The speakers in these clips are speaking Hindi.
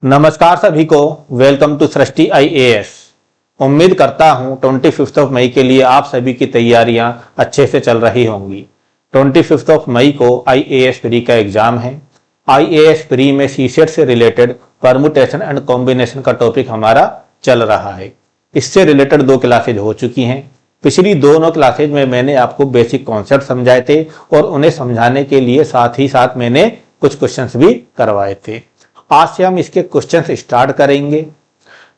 नमस्कार सभी को, वेलकम टू सृष्टि आईएएस। उम्मीद करता हूं 25 मई के लिए आप सभी की तैयारियां अच्छे से चल रही होंगी। 25 मई को आईएएस प्री का एग्जाम है। आईएएस प्री में सीसेट से रिलेटेड परमुटेशन एंड कॉम्बिनेशन का टॉपिक हमारा चल रहा है। इससे रिलेटेड 2 क्लासेज हो चुकी हैं। पिछली दोनों क्लासेज में मैंने आपको बेसिक कॉन्सेप्ट समझाए थे और उन्हें समझाने के लिए साथ ही साथ मैंने कुछ क्वेश्चंस भी करवाए थे। आज से हम इसके क्वेश्चंस स्टार्ट करेंगे।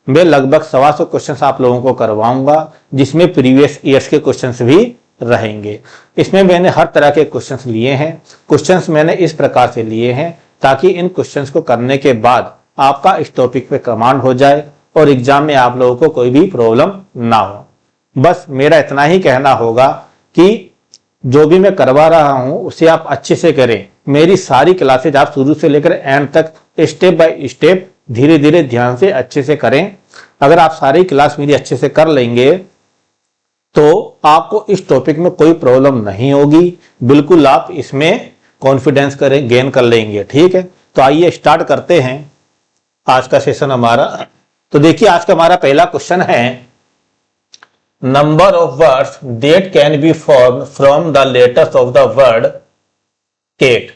मैं लगभग 125 क्वेश्चंस आप लोगों को करवाऊंगा, जिसमें प्रीवियस ईयर्स के क्वेश्चंस भी रहेंगे। इसमें मैंने हर तरह के क्वेश्चंस लिए हैं। क्वेश्चंस मैंने इस प्रकार से लिए हैं ताकि इन क्वेश्चंस को करने के बाद आपका इस टॉपिक पे कमांड हो जाए और एग्जाम में आप लोगों को कोई भी प्रॉब्लम ना हो। बस मेरा इतना ही कहना होगा कि जो भी मैं करवा रहा हूं उसे आप अच्छे से करें। मेरी सारी क्लासेज आप शुरू से लेकर एंड तक स्टेप बाय स्टेप धीरे धीरे ध्यान से अच्छे से करें। अगर आप सारी क्लास मेरी अच्छे से कर लेंगे तो आपको इस टॉपिक में कोई प्रॉब्लम नहीं होगी। बिल्कुल आप इसमें कॉन्फिडेंस करें, गेन कर लेंगे। ठीक है, तो आइए स्टार्ट करते हैं आज का सेशन हमारा। तो देखिए, आज का हमारा पहला क्वेश्चन है, number of words that can be formed from the letters of the word Kate.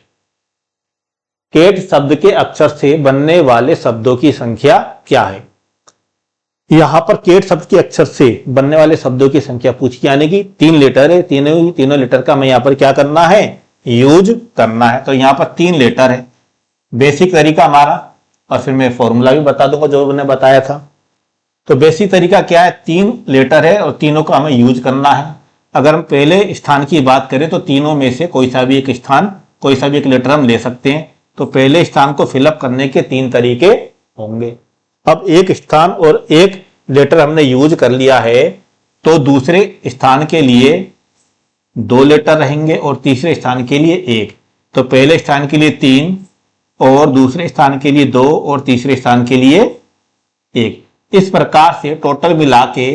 Kate शब्द के अक्षर से बनने वाले शब्दों की संख्या क्या है। यहां पर केट शब्द के अक्षर से बनने वाले शब्दों की संख्या पूछी, यानी कि 3 लेटर है। तीनों लेटर का मैं यहां पर क्या करना है, यूज करना है। तो यहां पर 3 लेटर है, बेसिक तरीका हमारा, और फिर मैं फॉर्मूला भी बता दूंगा जो मैंने बताया था। तो बेसिक तरीका क्या है, 3 लेटर है और तीनों का हमें यूज करना है। अगर हम पहले स्थान की बात करें तो तीनों में से कोई सा भी एक स्थान, कोई सा भी एक लेटर हम ले सकते हैं। तो पहले स्थान को फिलअप करने के 3 तरीके होंगे। अब एक स्थान और एक लेटर हमने यूज कर लिया है, तो दूसरे स्थान के लिए 2 लेटर रहेंगे और तीसरे स्थान के लिए 1। तो पहले स्थान के लिए 3 और दूसरे स्थान के लिए 2 और तीसरे स्थान के लिए 1। इस प्रकार से टोटल मिला के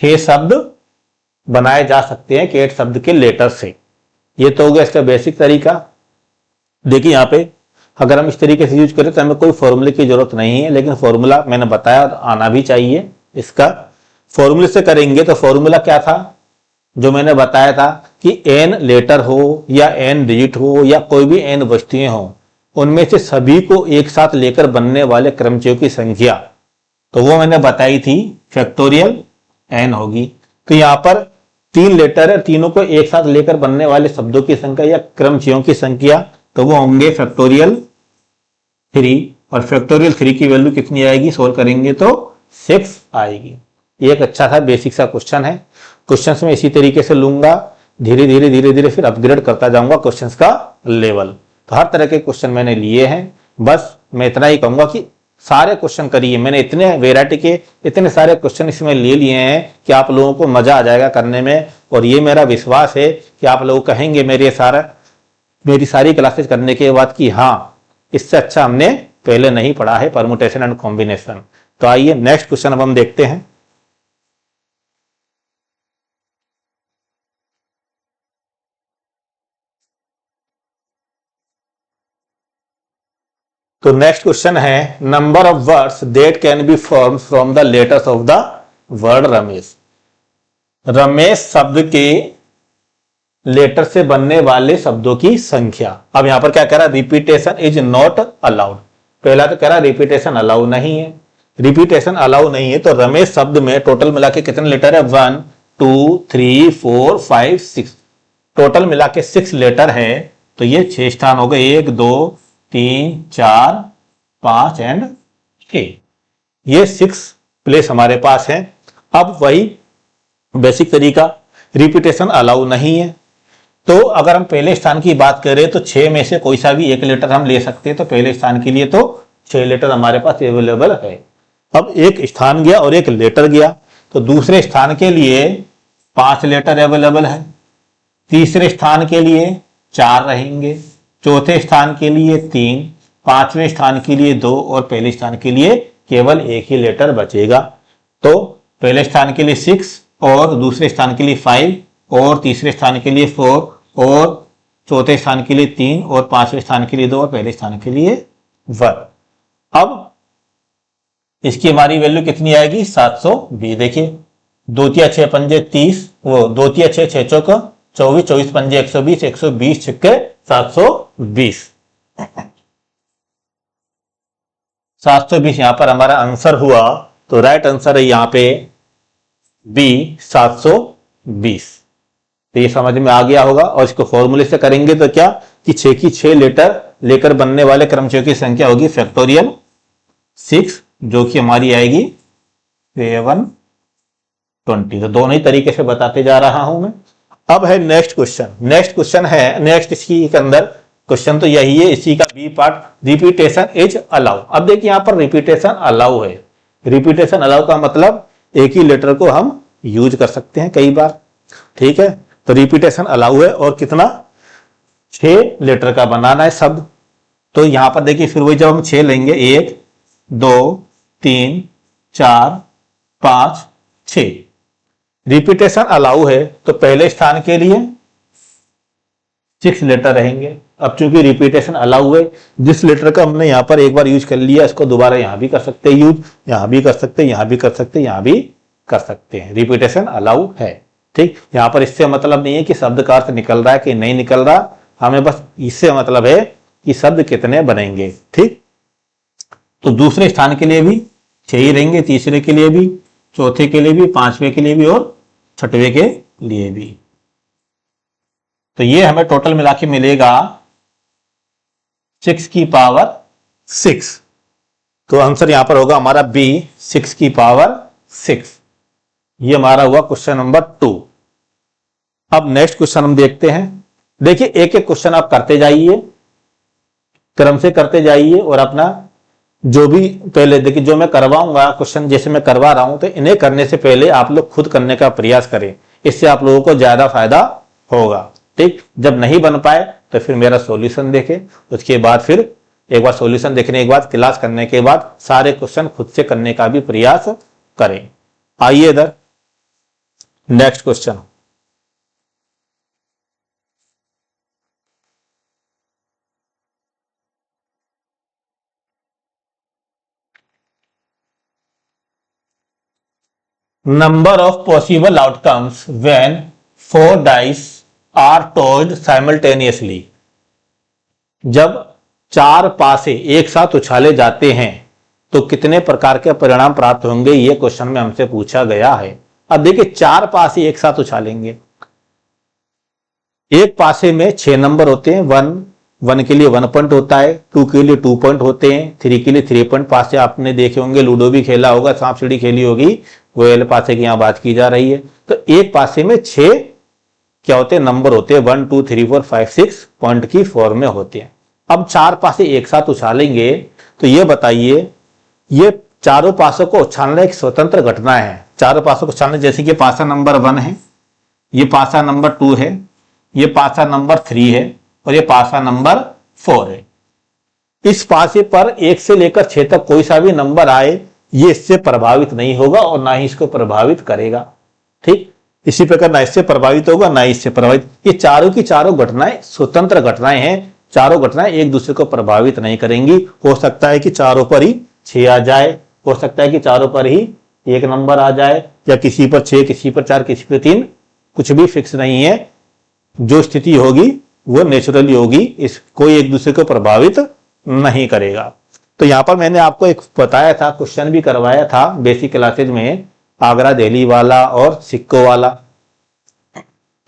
6 शब्द बनाए जा सकते हैं केट शब्द के लेटर से। ये तो हो गया इसका बेसिक तरीका। देखिए यहाँ पे अगर हम इस तरीके से यूज करें तो हमें कोई फॉर्मूले की जरूरत नहीं है, लेकिन फॉर्मूला मैंने बताया आना भी चाहिए। इसका फॉर्मूले से करेंगे तो फॉर्मूला क्या था जो मैंने बताया था कि n लेटर हो या n डिजिट हो या कोई भी n वस्तुएं हो, उनमें से सभी को एक साथ लेकर बनने वाले क्रमचिह्नों की संख्या, तो वो मैंने बताई थी फैक्टोरियल n होगी। तो यहाँ पर 3 लेटर है, तीनों को एक साथ लेकर बनने वाले शब्दों की संख्या या क्रमचिह्नों की संख्या, तो वो होंगे फैक्टोरियल 3। और फैक्टोरियल 3 की वैल्यू कितनी आएगी, सोल्व करेंगे तो 6 आएगी। ये एक अच्छा सा बेसिक सा क्वेश्चन है। क्वेश्चंस में इसी तरीके से लूंगा, धीरे धीरे फिर अपग्रेड करता जाऊंगा क्वेश्चंस का लेवल। तो हर तरह के क्वेश्चन मैंने लिए हैं। बस मैं इतना ही कहूंगा कि सारे क्वेश्चन करिए। मैंने इतने वेराइटी के इतने सारे क्वेश्चन इसमें ले लिए हैं कि आप लोगों को मजा आ जाएगा करने में। और ये मेरा विश्वास है कि आप लोग कहेंगे मेरी सारी क्लासेस करने के बाद कि हाँ, इससे अच्छा हमने पहले नहीं पढ़ा है परमुटेशन एंड कॉम्बिनेशन। तो आइए नेक्स्ट क्वेश्चन अब हम देखते हैं। तो नेक्स्ट क्वेश्चन है, number of words that can be formed from the letters of the word Ramesh. Ramesh शब्द के लेटर से बनने वाले शब्दों की संख्या। अब यहां पर क्या कह रहा है, रिपीटेशन इज नॉट अलाउड। पहला तो कह रहा है रिपीटेशन अलाउ नहीं है। रिपीटेशन अलाउ नहीं है तो रमेश शब्द में टोटल मिला के कितने लेटर है, 1 2 3 4 5 6, टोटल मिला के 6 लेटर है। तो ये 6 स्थान हो गए, 1 2 3 4 5 एंड 6। ये 6 प्लेस हमारे पास है। अब वही बेसिक तरीका, रिपीटेशन अलाउ नहीं है। तो अगर हम पहले स्थान की बात करें तो 6 में से कोई सा भी एक लेटर हम ले सकते हैं। तो पहले स्थान के लिए तो 6 लेटर हमारे पास अवेलेबल है। अब एक स्थान गया और एक लेटर गया, तो दूसरे स्थान के लिए 5 लेटर अवेलेबल है। तीसरे स्थान के लिए 4 रहेंगे, चौथे स्थान के लिए 3, पांचवें स्थान के लिए 2 और पहले स्थान के लिए केवल एक ही लेटर बचेगा। तो पहले स्थान के लिए 6 और दूसरे स्थान के लिए 5 और तीसरे स्थान के लिए 4 और चौथे स्थान के लिए 3 और पांचवें स्थान के लिए 2 और पहले स्थान के लिए 1। अब इसकी हमारी वैल्यू कितनी आएगी 720। देखिए 2 तिया 6 पंजे 30, वो 2 तिया 6 6 चौक 24, 24 पंजे 120, 120 छिक्के 720। 720 यहां पर हमारा आंसर हुआ, तो राइट आंसर है यहां पे बी 720। तो ये समझ में आ गया होगा। और इसको फॉर्मूले से करेंगे तो क्या कि 6 की 6 लेटर लेकर बनने वाले क्रमचयों की संख्या होगी फैक्टोरियल 6, जो कि हमारी आएगी 720। तो दोनों ही तरीके से बताते जा रहा हूं मैं। अब है नेक्स्ट क्वेश्चन। नेक्स्ट क्वेश्चन है, नेक्स्ट इसकी के अंदर क्वेश्चन तो यही है, इसी का B part, repetition is allow. अब देखिए यहां पर रिपीटेशन अलाउ है। रिपीटेशन अलाउ का मतलब एक ही लेटर को हम यूज कर सकते हैं कई बार, ठीक है। तो रिपीटेशन अलाउ है और कितना 6 लेटर का बनाना है शब्द। तो यहां पर देखिए फिर वही जब हम 6 लेंगे 1 2 3 4 5 6, रिपीटेशन अलाउ है तो पहले स्थान के लिए 6 लेटर रहेंगे। अब चूंकि रिपीटेशन अलाउ है, जिस लेटर का हमने यहां पर एक बार यूज कर लिया इसको दोबारा यहां भी कर सकते हैं यूज, यहां भी कर सकते हैं, यहां भी कर सकते हैं, यहां भी कर सकते हैं। रिपीटेशन अलाउ है, ठीक। यहां पर इससे मतलब नहीं है कि शब्द का अर्थ निकल रहा है कि नहीं निकल रहा, हमें बस इससे मतलब है कि शब्द कितने बनेंगे, ठीक। तो दूसरे स्थान के लिए भी 6 ही रहेंगे, तीसरे के लिए भी, चौथे के लिए भी, पांचवें के लिए भी और छठवें के लिए भी। तो ये हमें टोटल मिला के मिलेगा 6 की पावर 6। तो आंसर यहां पर होगा हमारा बी 6 की पावर 6। ये हमारा हुआ क्वेश्चन नंबर 2। अब नेक्स्ट क्वेश्चन हम देखते हैं। देखिए एक एक क्वेश्चन आप करते जाइए, क्रम से करते जाइए और अपना जो भी पहले देखिए जो मैं करवाऊंगा क्वेश्चन जैसे मैं करवा रहा हूं, तो इन्हें करने से पहले आप लोग खुद करने का प्रयास करें, इससे आप लोगों को ज्यादा फायदा होगा, ठीक। जब नहीं बन पाए तो फिर मेरा सॉल्यूशन देखें, उसके बाद फिर एक बार सॉल्यूशन देखने के बाद क्लास करने के बाद सारे क्वेश्चन खुद से करने का भी प्रयास करें। आइए इधर next question. Number of possible outcomes when 4 dice are tossed simultaneously. जब 4 पासे एक साथ उछाले जाते हैं तो कितने प्रकार के परिणाम प्राप्त होंगे, यह क्वेश्चन में हमसे पूछा गया है। अब देखिए 4 पासे एक साथ उछालेंगे, एक पासे में 6 नंबर होते हैं, 1 के लिए 1 पॉइंट होता है, 2 के लिए 2 पॉइंट होते हैं, 3 के लिए 3 पॉइंट। पासे आपने देखे होंगे, लूडो भी खेला होगा, सांप सीढ़ी खेली होगी, वो एल पासे की यहां बात की जा रही है। तो एक पासे में 6 क्या होते हैं नंबर होते हैं, 1 2 3 4 5 6 पॉइंट की फॉर्म में होते हैं। अब 4 पासे एक साथ उछालेंगे तो ये बताइए, ये चारों पासों को उछालना एक स्वतंत्र घटना है। चारों पासों को उछालना, जैसे कि पासा नंबर 1 है, ये पासा नंबर 2 है, ये पासा नंबर 3 है और ये पासा नंबर 4 है। इस पासे पर 1 से लेकर 6 तक कोई सा भी नंबर आए, ये इससे प्रभावित नहीं होगा और ना ही इसको प्रभावित करेगा, ठीक। इसी प्रकार ना इससे प्रभावित होगा ना इससे प्रभावित। ये चारों की चारों घटनाएं स्वतंत्र घटनाएं हैं, चारों घटनाएं एक दूसरे को प्रभावित नहीं करेंगी। हो सकता है कि चारों पर ही 6 आ जाए, हो सकता है कि चारों पर ही 1 नंबर आ जाए, या किसी पर 6 किसी पर 4 किसी पर 3, कुछ भी फिक्स नहीं है। जो स्थिति होगी वो नेचुरली होगी, इस कोई एक दूसरे को प्रभावित नहीं करेगा। तो यहां पर मैंने आपको एक बताया था, क्वेश्चन भी करवाया था बेसिक क्लासेज में, आगरा दिल्ली वाला और सिक्कों वाला,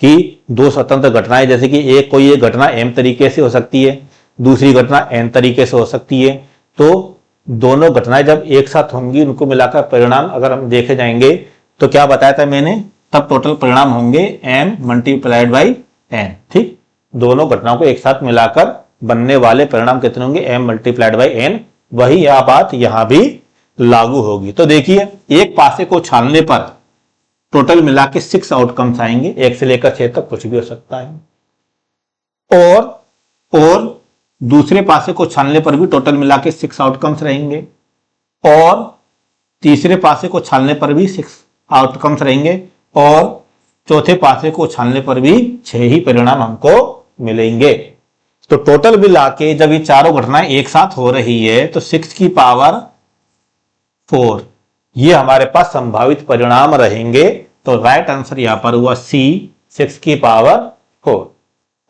कि 2 स्वतंत्र घटनाएं, जैसे कि एक कोई एक घटना m तरीके से हो सकती है, दूसरी घटना n तरीके से हो सकती है। तो दोनों घटनाएं जब एक साथ होंगी, उनको मिलाकर परिणाम अगर हम देखे जाएंगे तो क्या बताया था मैंने, तब टोटल परिणाम होंगे m मल्टीप्लाइड बाई n, ठीक। दोनों घटनाओं को एक साथ मिलाकर बनने वाले परिणाम कितने होंगे, m मल्टीप्लाइड बाई n। वही यह बात यहां भी लागू होगी। तो देखिए एक पासे को छालने पर टोटल मिला के 6 आउटकम्स आएंगे, 1 से लेकर 6 तक कुछ भी हो सकता है। और दूसरे पासे को छालने पर भी टोटल मिला के 6 आउटकम्स रहेंगे, और तीसरे पासे को छालने पर भी 6 आउटकम्स रहेंगे, और चौथे पासे को छालने पर भी 6 ही परिणाम हमको मिलेंगे। तो टोटल मिला के जब ये चारों घटनाएं एक साथ हो रही है तो 6 की पावर 4। ये हमारे पास संभावित परिणाम रहेंगे। तो राइट आंसर यहां पर हुआ सी, 6 की पावर 4।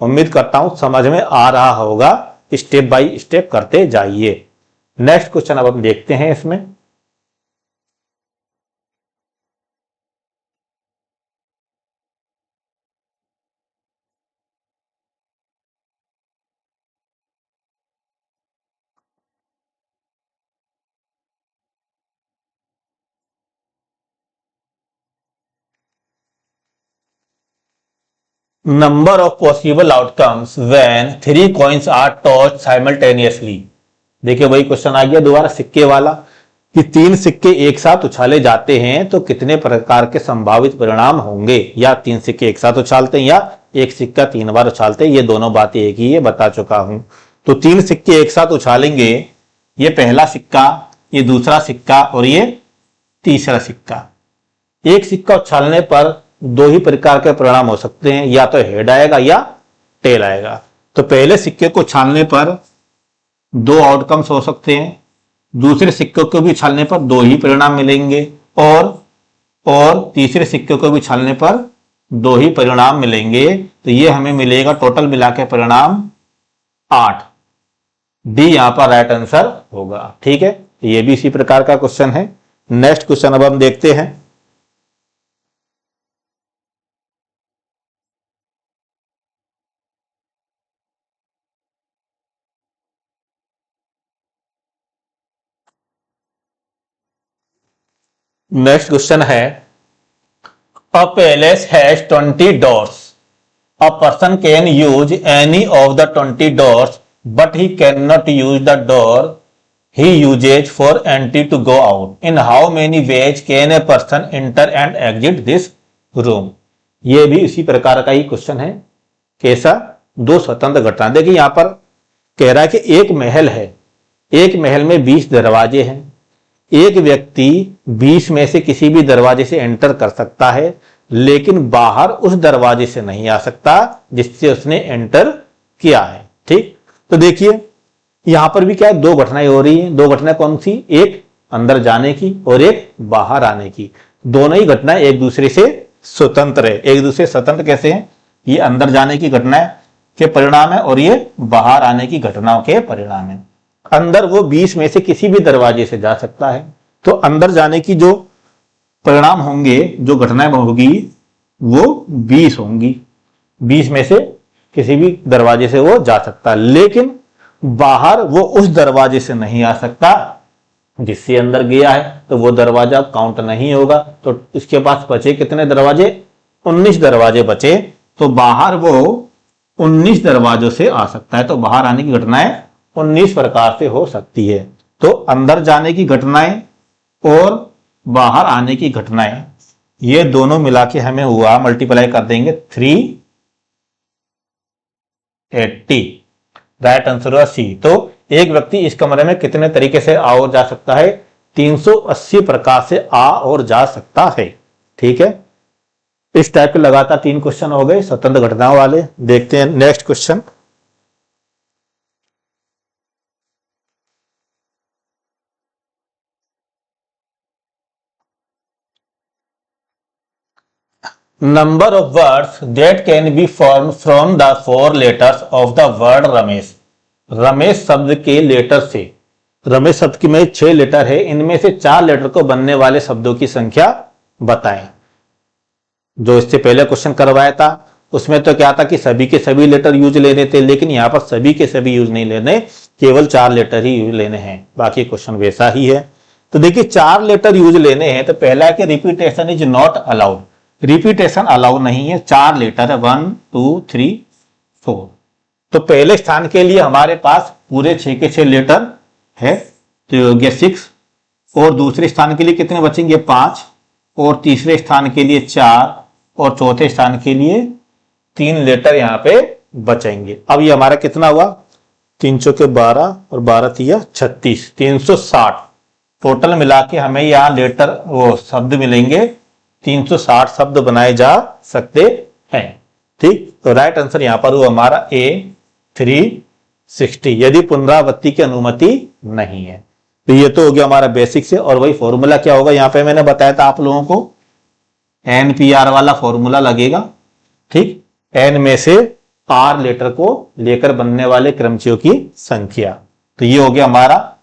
उम्मीद करता हूं समझ में आ रहा होगा। स्टेप बाय स्टेप करते जाइए। नेक्स्ट क्वेश्चन अब हम देखते हैं इसमें। Number of possible outcomes when 3 coins are tossed simultaneously. देखिए वही क्वेश्चन आ गया दोबारा सिक्के वाला कि 3 सिक्के एक साथ उछाले जाते हैं तो कितने प्रकार के संभावित परिणाम होंगे। या 3 सिक्के एक साथ उछालते हैं या एक सिक्का 3 बार उछालते हैं, ये दोनों बातें एक ही है, बता चुका हूं। तो 3 सिक्के एक साथ उछालेंगे, ये पहला सिक्का, ये दूसरा सिक्का और ये तीसरा सिक्का। एक सिक्का उछालने पर 2 ही प्रकार के परिणाम हो सकते हैं, या तो हेड आएगा या टेल आएगा। तो पहले सिक्के को उछालने पर 2 आउटकम्स हो सकते हैं, दूसरे सिक्के को भी उछालने पर 2 ही परिणाम मिलेंगे, और तीसरे सिक्के को भी उछालने पर 2 ही परिणाम मिलेंगे। तो ये हमें मिलेगा टोटल मिला के परिणाम 8। डी यहां पर राइट आंसर होगा। ठीक है, ये भी इसी प्रकार का क्वेश्चन है। नेक्स्ट क्वेश्चन अब हम देखते हैं। नेक्स्ट क्वेश्चन है, अ palace has 20 doors. A person can use any of the 20 doors, but he cannot use the door he uses for entry to go out. In how many ways can a person enter and exit this room? ये भी इसी प्रकार का ही क्वेश्चन है। कैसा? 2 स्वतंत्र घटना। देखिए यहां पर कह रहा है कि एक महल है, एक महल में 20 दरवाजे हैं। एक व्यक्ति 20 में से किसी भी दरवाजे से एंटर कर सकता है, लेकिन बाहर उस दरवाजे से नहीं आ सकता जिससे उसने एंटर किया है। ठीक, तो देखिए यहां पर भी क्या है, 2 घटनाएं हो रही हैं। 2 घटनाएं कौन सी? एक अंदर जाने की और एक बाहर आने की। दोनों ही घटनाएं एक दूसरे से स्वतंत्र है। एक दूसरे स्वतंत्र कैसे हैं? ये अंदर जाने की घटनाएं के परिणाम है और ये बाहर आने की घटनाओं के परिणाम है। अंदर वो 20 में से किसी भी दरवाजे से जा सकता है, तो अंदर जाने की जो परिणाम होंगे, जो घटनाएं होगी, वो 20 होंगी। 20 में से किसी भी दरवाजे से वो जा सकता है, लेकिन बाहर वो उस दरवाजे से नहीं आ सकता जिससे अंदर गया है, तो वो दरवाजा काउंट नहीं होगा। तो इसके पास बचे कितने दरवाजे? 19 दरवाजे बचे। तो बाहर वो 19 दरवाजों से आ सकता है। तो बाहर आने की घटनाएं 19 प्रकार से हो सकती है। तो अंदर जाने की घटनाएं और बाहर आने की घटनाएं, ये दोनों मिला के हमें हुआ, मल्टीप्लाई कर देंगे 380। राइट आंसर हुआ सी। तो एक व्यक्ति इस कमरे में कितने तरीके से आ और जा सकता है? 380 प्रकार से आ और जा सकता है। ठीक है, इस टाइप के लगातार 3 क्वेश्चन हो गए स्वतंत्र घटनाओं वाले। देखते हैं next question. Number of words that can be formed from the 4 letters of the word Ramesh. Ramesh शब्द के लेटर से, रमेश शब्द में 6 लेटर है, इनमें से 4 लेटर को बनने वाले शब्दों की संख्या बताएं। जो इससे पहले क्वेश्चन करवाया था उसमें तो क्या था कि सभी के सभी लेटर यूज लेने थे, लेकिन यहां पर सभी के सभी यूज नहीं लेने, केवल 4 लेटर ही यूज लेने हैं। बाकी क्वेश्चन वैसा ही है। तो देखिए 4 लेटर यूज लेने हैं। तो पहला है कि repetition is not allowed. Repetition allow नहीं है। 4 लेटर है, 1 2 3 4। तो पहले स्थान के लिए हमारे पास पूरे 6 के 6 लेटर है, तो हो गया 6। और दूसरे स्थान के लिए कितने बचेंगे? 5। और तीसरे स्थान के लिए 4 और चौथे स्थान के लिए 3 लेटर यहां पे बचेंगे। अब ये हमारा कितना हुआ? 3 चौके 12 और 12 तिया 36, 360। टोटल मिला के हमें यहां लेटर वो शब्द मिलेंगे, 360 शब्द बनाए जा सकते हैं। ठीक, तो राइट आंसर यहां पर हुआ हमारा ए 360, यदि पुनरावृत्ति की अनुमति नहीं है। तो ये तो हो गया हमारा बेसिक से, और वही फॉर्मूला क्या होगा यहाँ पे मैंने बताया था आप लोगों को, NPR वाला फॉर्मूला लगेगा। ठीक, N में से R लेटर को लेकर बनने वाले क्रमचियों की संख्या। तो ये हो गया हमारा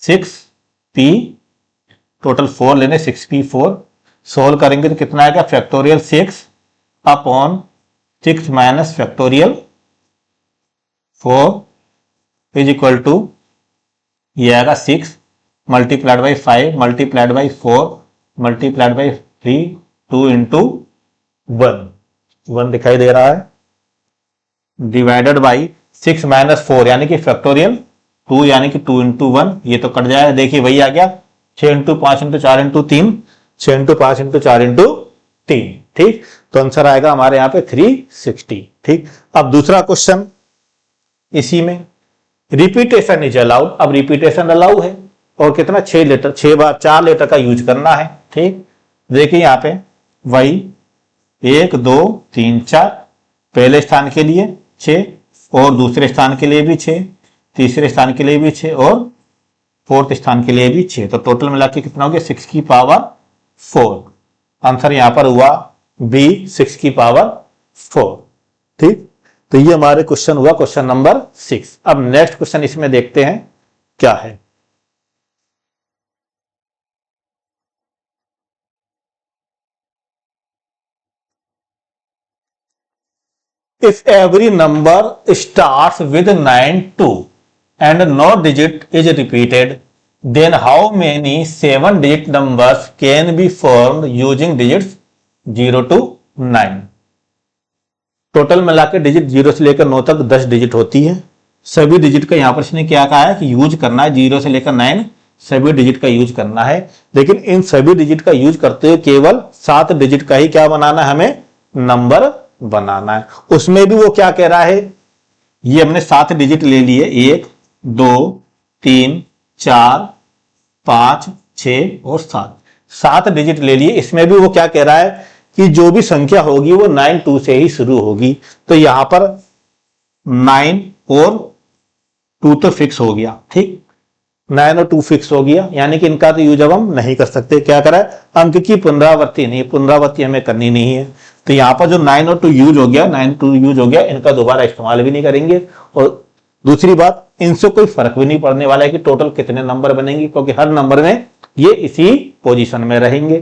6p, टोटल 4 लेने 6p4, सोल्व करेंगे तो कितना आएगा factorial 6 upon 6 minus factorial 4 is equal to, ये आएगा 6 multiplied by 5 multiplied by 4 multiplied by 3, 2 into 1 दिखाई दे रहा है, डिवाइडेड बाई 6 माइनस 4 यानी कि फैक्टोरियल 2 यानी कि 2 इंटू 1, ये तो कट जाएगा। देखिए वही आ गया 6 into 5 into 4 into 3, 6 into 5 into 4 into 3। ठीक, तो आंसर आएगा हमारे यहाँ पे 360। ठीक, अब दूसरा क्वेश्चन इसी में, रिपीटेशन इज अलाउड। अब रिपीटेशन अलाउ है और कितना 6 लेटर, 6 बार 4 लेटर का यूज करना है। ठीक, देखिए यहाँ पे वही 1 2 3 4, पहले स्थान के लिए 6 और दूसरे स्थान के लिए भी 6, तीसरे स्थान के लिए भी 6 और फोर्थ स्थान के लिए भी 6, तो टोटल मिला के कितना हो गया 6 की पावर 4। आंसर यहां पर हुआ बी 6 की पावर 4। ठीक, तो ये हमारे क्वेश्चन हुआ क्वेश्चन नंबर 6। अब नेक्स्ट क्वेश्चन इसमें देखते हैं क्या है। If every number starts with 9 2 and no digit is repeated, then how many 7-digit numbers can be formed using digits 0 to 9? Total मिला के डिजिट 0 से लेकर 9 तक 10 डिजिट होती है। सभी डिजिट का यहां पर इसने क्या कहा है कि यूज करना है, 0 से लेकर 9 सभी डिजिट का यूज करना है। लेकिन इन सभी डिजिट का यूज करते हुए केवल 7 डिजिट का ही क्या बनाना है, हमें नंबर बनाना है। उसमें भी वो क्या कह रहा है, ये हमने 7 डिजिट ले लिए, 1 2 3 4 5 6 और 7 डिजिट ले लिए। इसमें भी वो क्या कह रहा है कि जो भी संख्या होगी वो 9 2 से ही शुरू होगी। तो यहां पर 9 और 2 तो फिक्स हो गया। ठीक, 9 और 2 फिक्स हो गया, यानी कि इनका तो यूज अब हम नहीं कर सकते। क्या करा है, अंक की पुनरावृत्ति नहीं, पुनरावृत्ति हमें करनी नहीं है। तो यहां पर जो 9 और 2 यूज हो गया, 9 2 यूज हो गया, इनका दोबारा इस्तेमाल भी नहीं करेंगे। और दूसरी बात, इनसे कोई फर्क भी नहीं पड़ने वाला है कि टोटल कितने नंबर बनेंगे, क्योंकि हर नंबर में ये इसी पोजीशन में रहेंगे।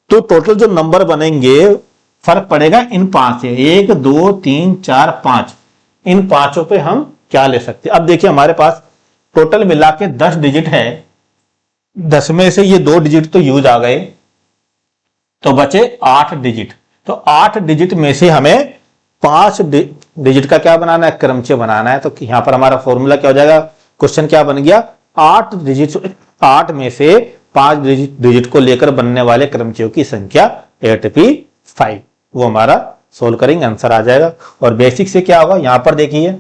तो टोटल जो नंबर बनेंगे फर्क पड़ेगा इन 5 से, 1 2 3 4 5, इन पांचों पे हम क्या ले सकते हैं। अब देखिए हमारे पास टोटल मिला के 10 डिजिट है, 10 में से ये 2 डिजिट तो यूज आ गए, तो बचे 8 डिजिट। तो 8 डिजिट में से हमें 5 डिजिट का क्या बनाना है, क्रमचय बनाना है। तो यहां पर हमारा फॉर्मूला क्या हो जाएगा, क्वेश्चन क्या बन गया, 8 में से 5 डिजिट को लेकर बनने वाले क्रमचयों की संख्या 8p5, वो हमारा सोल्व करेंगे, आंसर आ जाएगा। और बेसिक से क्या होगा, यहां पर देखिए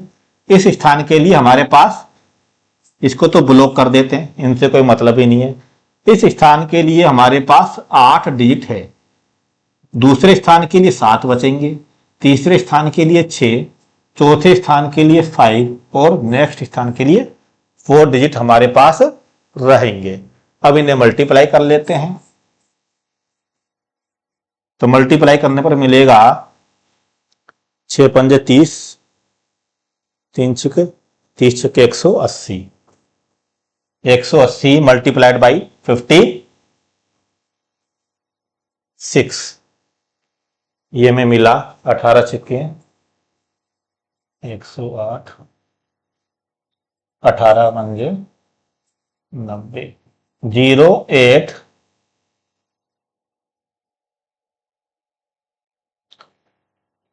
इस स्थान के लिए हमारे पास, इसको तो ब्लॉक कर देते हैं, इनसे कोई मतलब ही नहीं है। इस स्थान के लिए हमारे पास 8 डिजिट है, दूसरे स्थान के लिए 7 बचेंगे, तीसरे स्थान के लिए 6, चौथे स्थान के लिए 5 और नेक्स्ट स्थान के लिए 4 डिजिट हमारे पास रहेंगे। अब इन्हें मल्टीप्लाई कर लेते हैं, तो मल्टीप्लाई करने पर मिलेगा 6 पंजे 30, 3 छक्के 30 छक्के 180, 180 मल्टीप्लाइड बाई 56, ये में मिला 18 छक्के 108, 18 पंजे 90, 0 8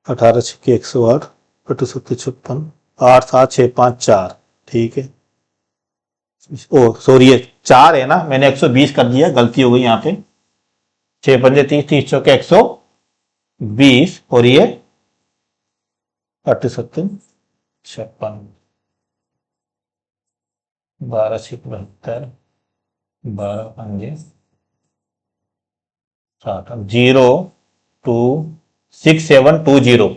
18 छक्के 108, 8 सत्ते 56, 8 7 6 5 4। ठीक है, ओ सॉरी ये 4 है ना, मैंने 120 कर दिया, गलती हो गई यहाँ पे। 6 पंजे 30, 30 चौके 120 और ये 8 सत्ते 56, 12 छक्के 72, 12 पंजे 60, 0 2 6 7 2 0,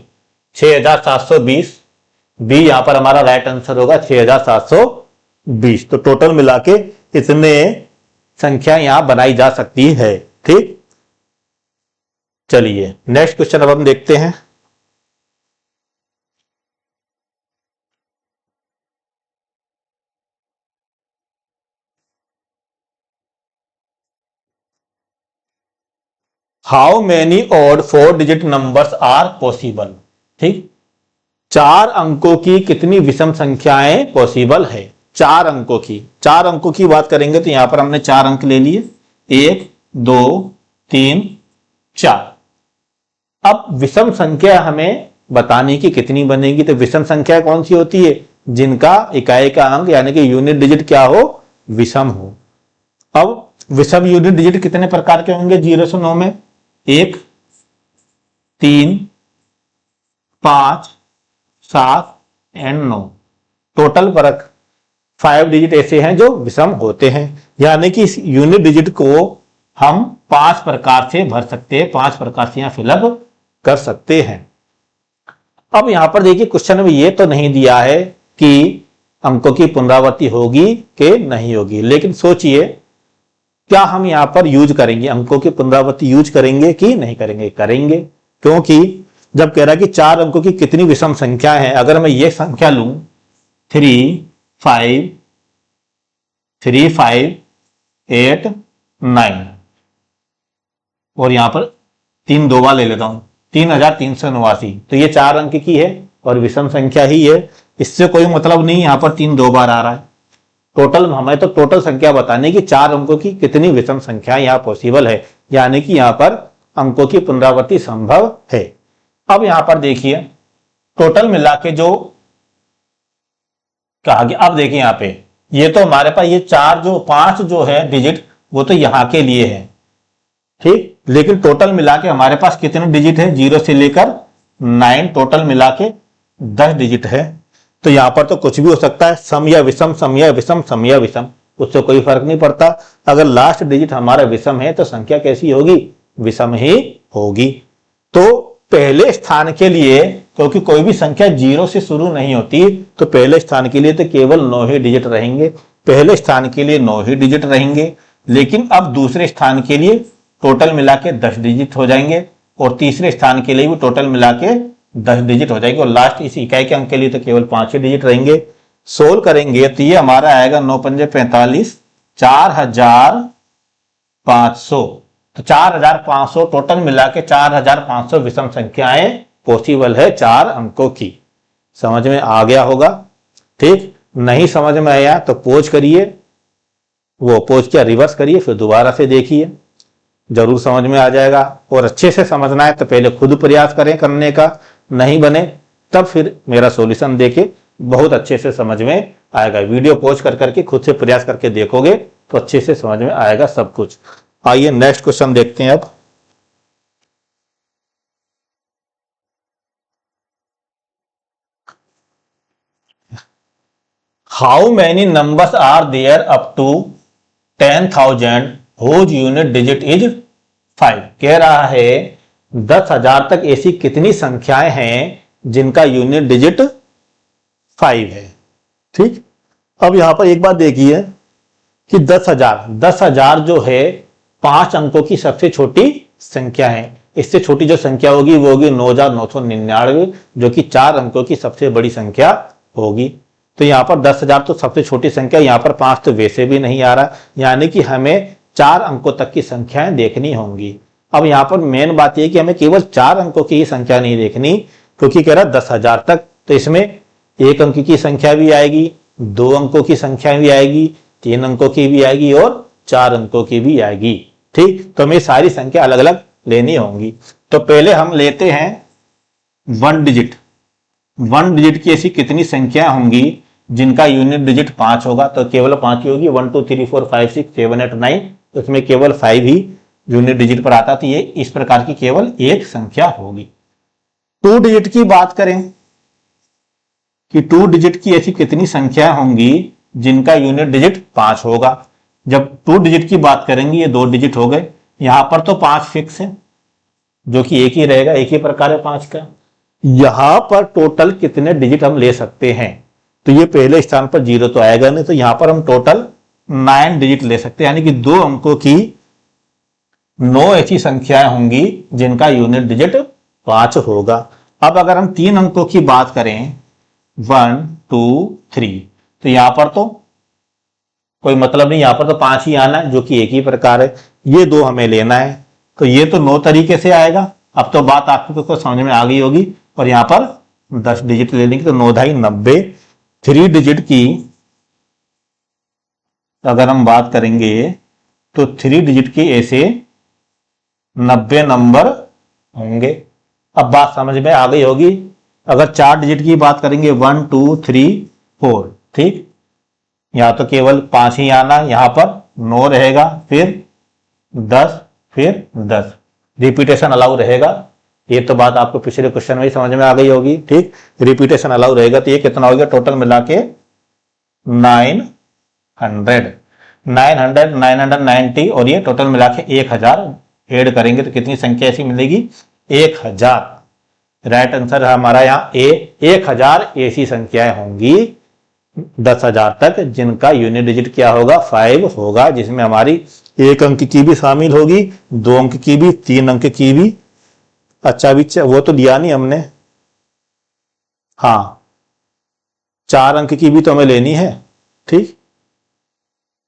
6720। बी यहां पर हमारा राइट आंसर होगा 6720। 20। तो टोटल मिला के इतने संख्या यहां बनाई जा सकती है। ठीक, चलिए नेक्स्ट क्वेश्चन अब हम देखते हैं। How many odd 4 digit numbers are possible. ठीक, 4 अंकों की कितनी विषम संख्याएं पॉसिबल है। 4 अंकों की बात करेंगे तो यहां पर हमने 4 अंक ले लिए, 1 2 3 4। अब विषम संख्या हमें बताने की कितनी बनेगी, तो विषम संख्या कौन सी होती है, जिनका इकाई का अंक यानी कि यूनिट डिजिट क्या हो, विषम हो। अब विषम यूनिट डिजिट कितने प्रकार के होंगे 0 से 9 में, 1 3 5 7 एंड 9। टोटल फर्क 5 डिजिट ऐसे हैं जो विषम होते हैं, यानी कि इस यूनिट डिजिट को हम 5 प्रकार से भर सकते हैं, 5 प्रकार से यहां फिलअप कर सकते हैं। अब यहां पर देखिए क्वेश्चन में ये तो नहीं दिया है कि अंकों की पुनरावृत्ति होगी कि नहीं होगी, लेकिन सोचिए क्या हम यहां पर यूज करेंगे, अंकों की पुनरावृत्ति यूज करेंगे कि नहीं करेंगे, करेंगे। क्योंकि जब कह रहा है कि 4 अंकों की कितनी विषम संख्या है, अगर मैं ये संख्या लूं 3 5 3 5 8 9 और यहां पर 3 दो बार ले लेता हूं 3389, तो ये 4 अंक की है और विषम संख्या ही है। इससे कोई मतलब नहीं यहां पर 3 दो बार आ रहा है। टोटल हमें तो टोटल संख्या बताने की 4 अंकों की कितनी विषम संख्या यहां पॉसिबल है, यानी कि यहां पर अंकों की पुनरावृत्ति संभव है। अब यहां पर देखिए टोटल मिला के जो कहा गया, अब देखिए यहां पे ये तो हमारे पास ये 5 जो है डिजिट वो तो यहां के लिए है। ठीक, लेकिन टोटल मिला के हमारे पास कितने डिजिट है, 0 से लेकर 9, टोटल मिला के 10 डिजिट है। तो यहां पर तो कुछ भी हो सकता है, सम या विषम, सम या विषम, सम या विषम, उससे कोई फर्क नहीं पड़ता। अगर लास्ट डिजिट हमारा विषम है तो संख्या कैसी होगी, विषम ही होगी। तो पहले स्थान के लिए, क्योंकि कोई भी संख्या 0 से शुरू नहीं होती, तो पहले स्थान के लिए तो केवल 9 ही डिजिट रहेंगे, पहले स्थान के लिए 9 ही डिजिट रहेंगे। लेकिन अब दूसरे स्थान के लिए टोटल मिला के 10 डिजिट हो जाएंगे और तीसरे स्थान के लिए भी टोटल मिला के 10 डिजिट हो जाएंगे और लास्ट इस इकाई के अंक के लिए तो केवल 5 ही डिजिट रहेंगे। सोल्व करेंगे तो ये हमारा आएगा 9 पंजे 45, 4500। तो 4500 टोटल मिला के 4500 विषम संख्याएं पॉसिबल है 4 अंकों की। समझ में आ गया होगा। ठीक, नहीं समझ में आया तो पोज करिए, वो पोज क्या रिवर्स करिए, फिर दोबारा से देखिए, जरूर समझ में आ जाएगा। और अच्छे से समझना है तो पहले खुद प्रयास करें करने का, नहीं बने तब फिर मेरा सॉल्यूशन देके बहुत अच्छे से समझ में आएगा। वीडियो पॉज कर करके खुद से प्रयास करके देखोगे तो अच्छे से समझ में आएगा सब कुछ। आइए नेक्स्ट क्वेश्चन देखते हैं अब। How many numbers are there up to 10,000 whose unit digit is 5। कह रहा है 10,000 तक ऐसी कितनी संख्याएं हैं जिनका यूनिट डिजिट 5 है। ठीक, अब यहां पर एक बात देखिए कि 10,000 जो है 5 अंकों की सबसे छोटी संख्या है। इससे छोटी जो संख्या होगी वो होगी 9,999, जो कि 4 अंकों की सबसे बड़ी संख्या होगी। तो यहां पर 10,000 तो सबसे छोटी संख्या, यहां पर 5 तो वैसे भी नहीं आ रहा, यानी कि हमें 4 अंकों तक की संख्याएं देखनी होंगी। अब यहां पर मेन बात यह कि हमें केवल 4 अंकों की ही संख्या नहीं देखनी, क्योंकि कह रहा 10,000 तक, तो इसमें 1 अंक की संख्या भी आएगी, 2 अंकों की संख्या भी आएगी, 3 अंकों की भी आएगी और 4 अंकों की भी आएगी। ठीक, तो हमें सारी संख्या अलग अलग लेनी होंगी। तो पहले हम लेते हैं 1 डिजिट। 1 डिजिट की ऐसी कितनी संख्या होंगी जिनका यूनिट डिजिट 5 होगा, तो केवल 5 ही होगी। 1 2 3 4 5 6 7 8 9, तो इसमें केवल 5 ही यूनिट डिजिट पर आता, तो ये इस प्रकार की केवल एक संख्या होगी। 2 डिजिट की बात करें कि 2 डिजिट की ऐसी कितनी संख्या होंगी जिनका यूनिट डिजिट 5 होगा। जब 2 डिजिट की बात करेंगे, ये 2 डिजिट हो गए, यहां पर तो 5 फिक्स है जो कि एक ही रहेगा, एक ही प्रकार है 5 का। यहां पर टोटल कितने डिजिट हम ले सकते हैं, तो ये पहले स्थान पर 0 तो आएगा नहीं, तो यहां पर हम टोटल 9 डिजिट ले सकते हैं, यानी कि 2 अंकों की 9 ऐसी संख्याएं होंगी जिनका यूनिट डिजिट 5 होगा। अब अगर हम 3 अंकों की बात करें 1 2 3, तो यहां पर तो कोई मतलब नहीं, यहां पर तो 5 ही आना है जो कि एक ही प्रकार है। ये 2 हमें लेना है, तो ये तो 9 तरीके से आएगा। अब तो बात आपको को समझ में आ गई होगी। और यहां पर 10 डिजिट ले लेंगे तो 9 ढाई 90। 3 डिजिट की अगर हम बात करेंगे तो 3 डिजिट के ऐसे 90 नंबर होंगे। अब बात समझ में आ गई होगी। अगर 4 डिजिट की बात करेंगे 1 2 3 4, ठीक, यहां तो केवल 5 ही आना, यहां पर 9 रहेगा, फिर 10, फिर 10, रिपीटेशन अलाउ रहेगा। ये तो बात आपको पिछले क्वेश्चन में ही समझ में आ गई होगी, ठीक, रिपीटेशन अलाउ रहेगा। तो ये कितना हो गया टोटल मिला के 900, 990 और ये टोटल मिला के 1000 ऐड करेंगे तो कितनी संख्या ऐसी मिलेगी 1000। राइट आंसर हमारा यहाँ ए 1000 ऐसी संख्याएं होंगी 10,000 तक जिनका यूनिट डिजिट क्या होगा 5 होगा, जिसमें हमारी 1 अंक की भी शामिल होगी, 2 अंक की भी, 3 अंक की भी। अच्छा भी वो तो लिया नहीं हमने, हाँ 4 अंक की भी तो हमें लेनी है, ठीक,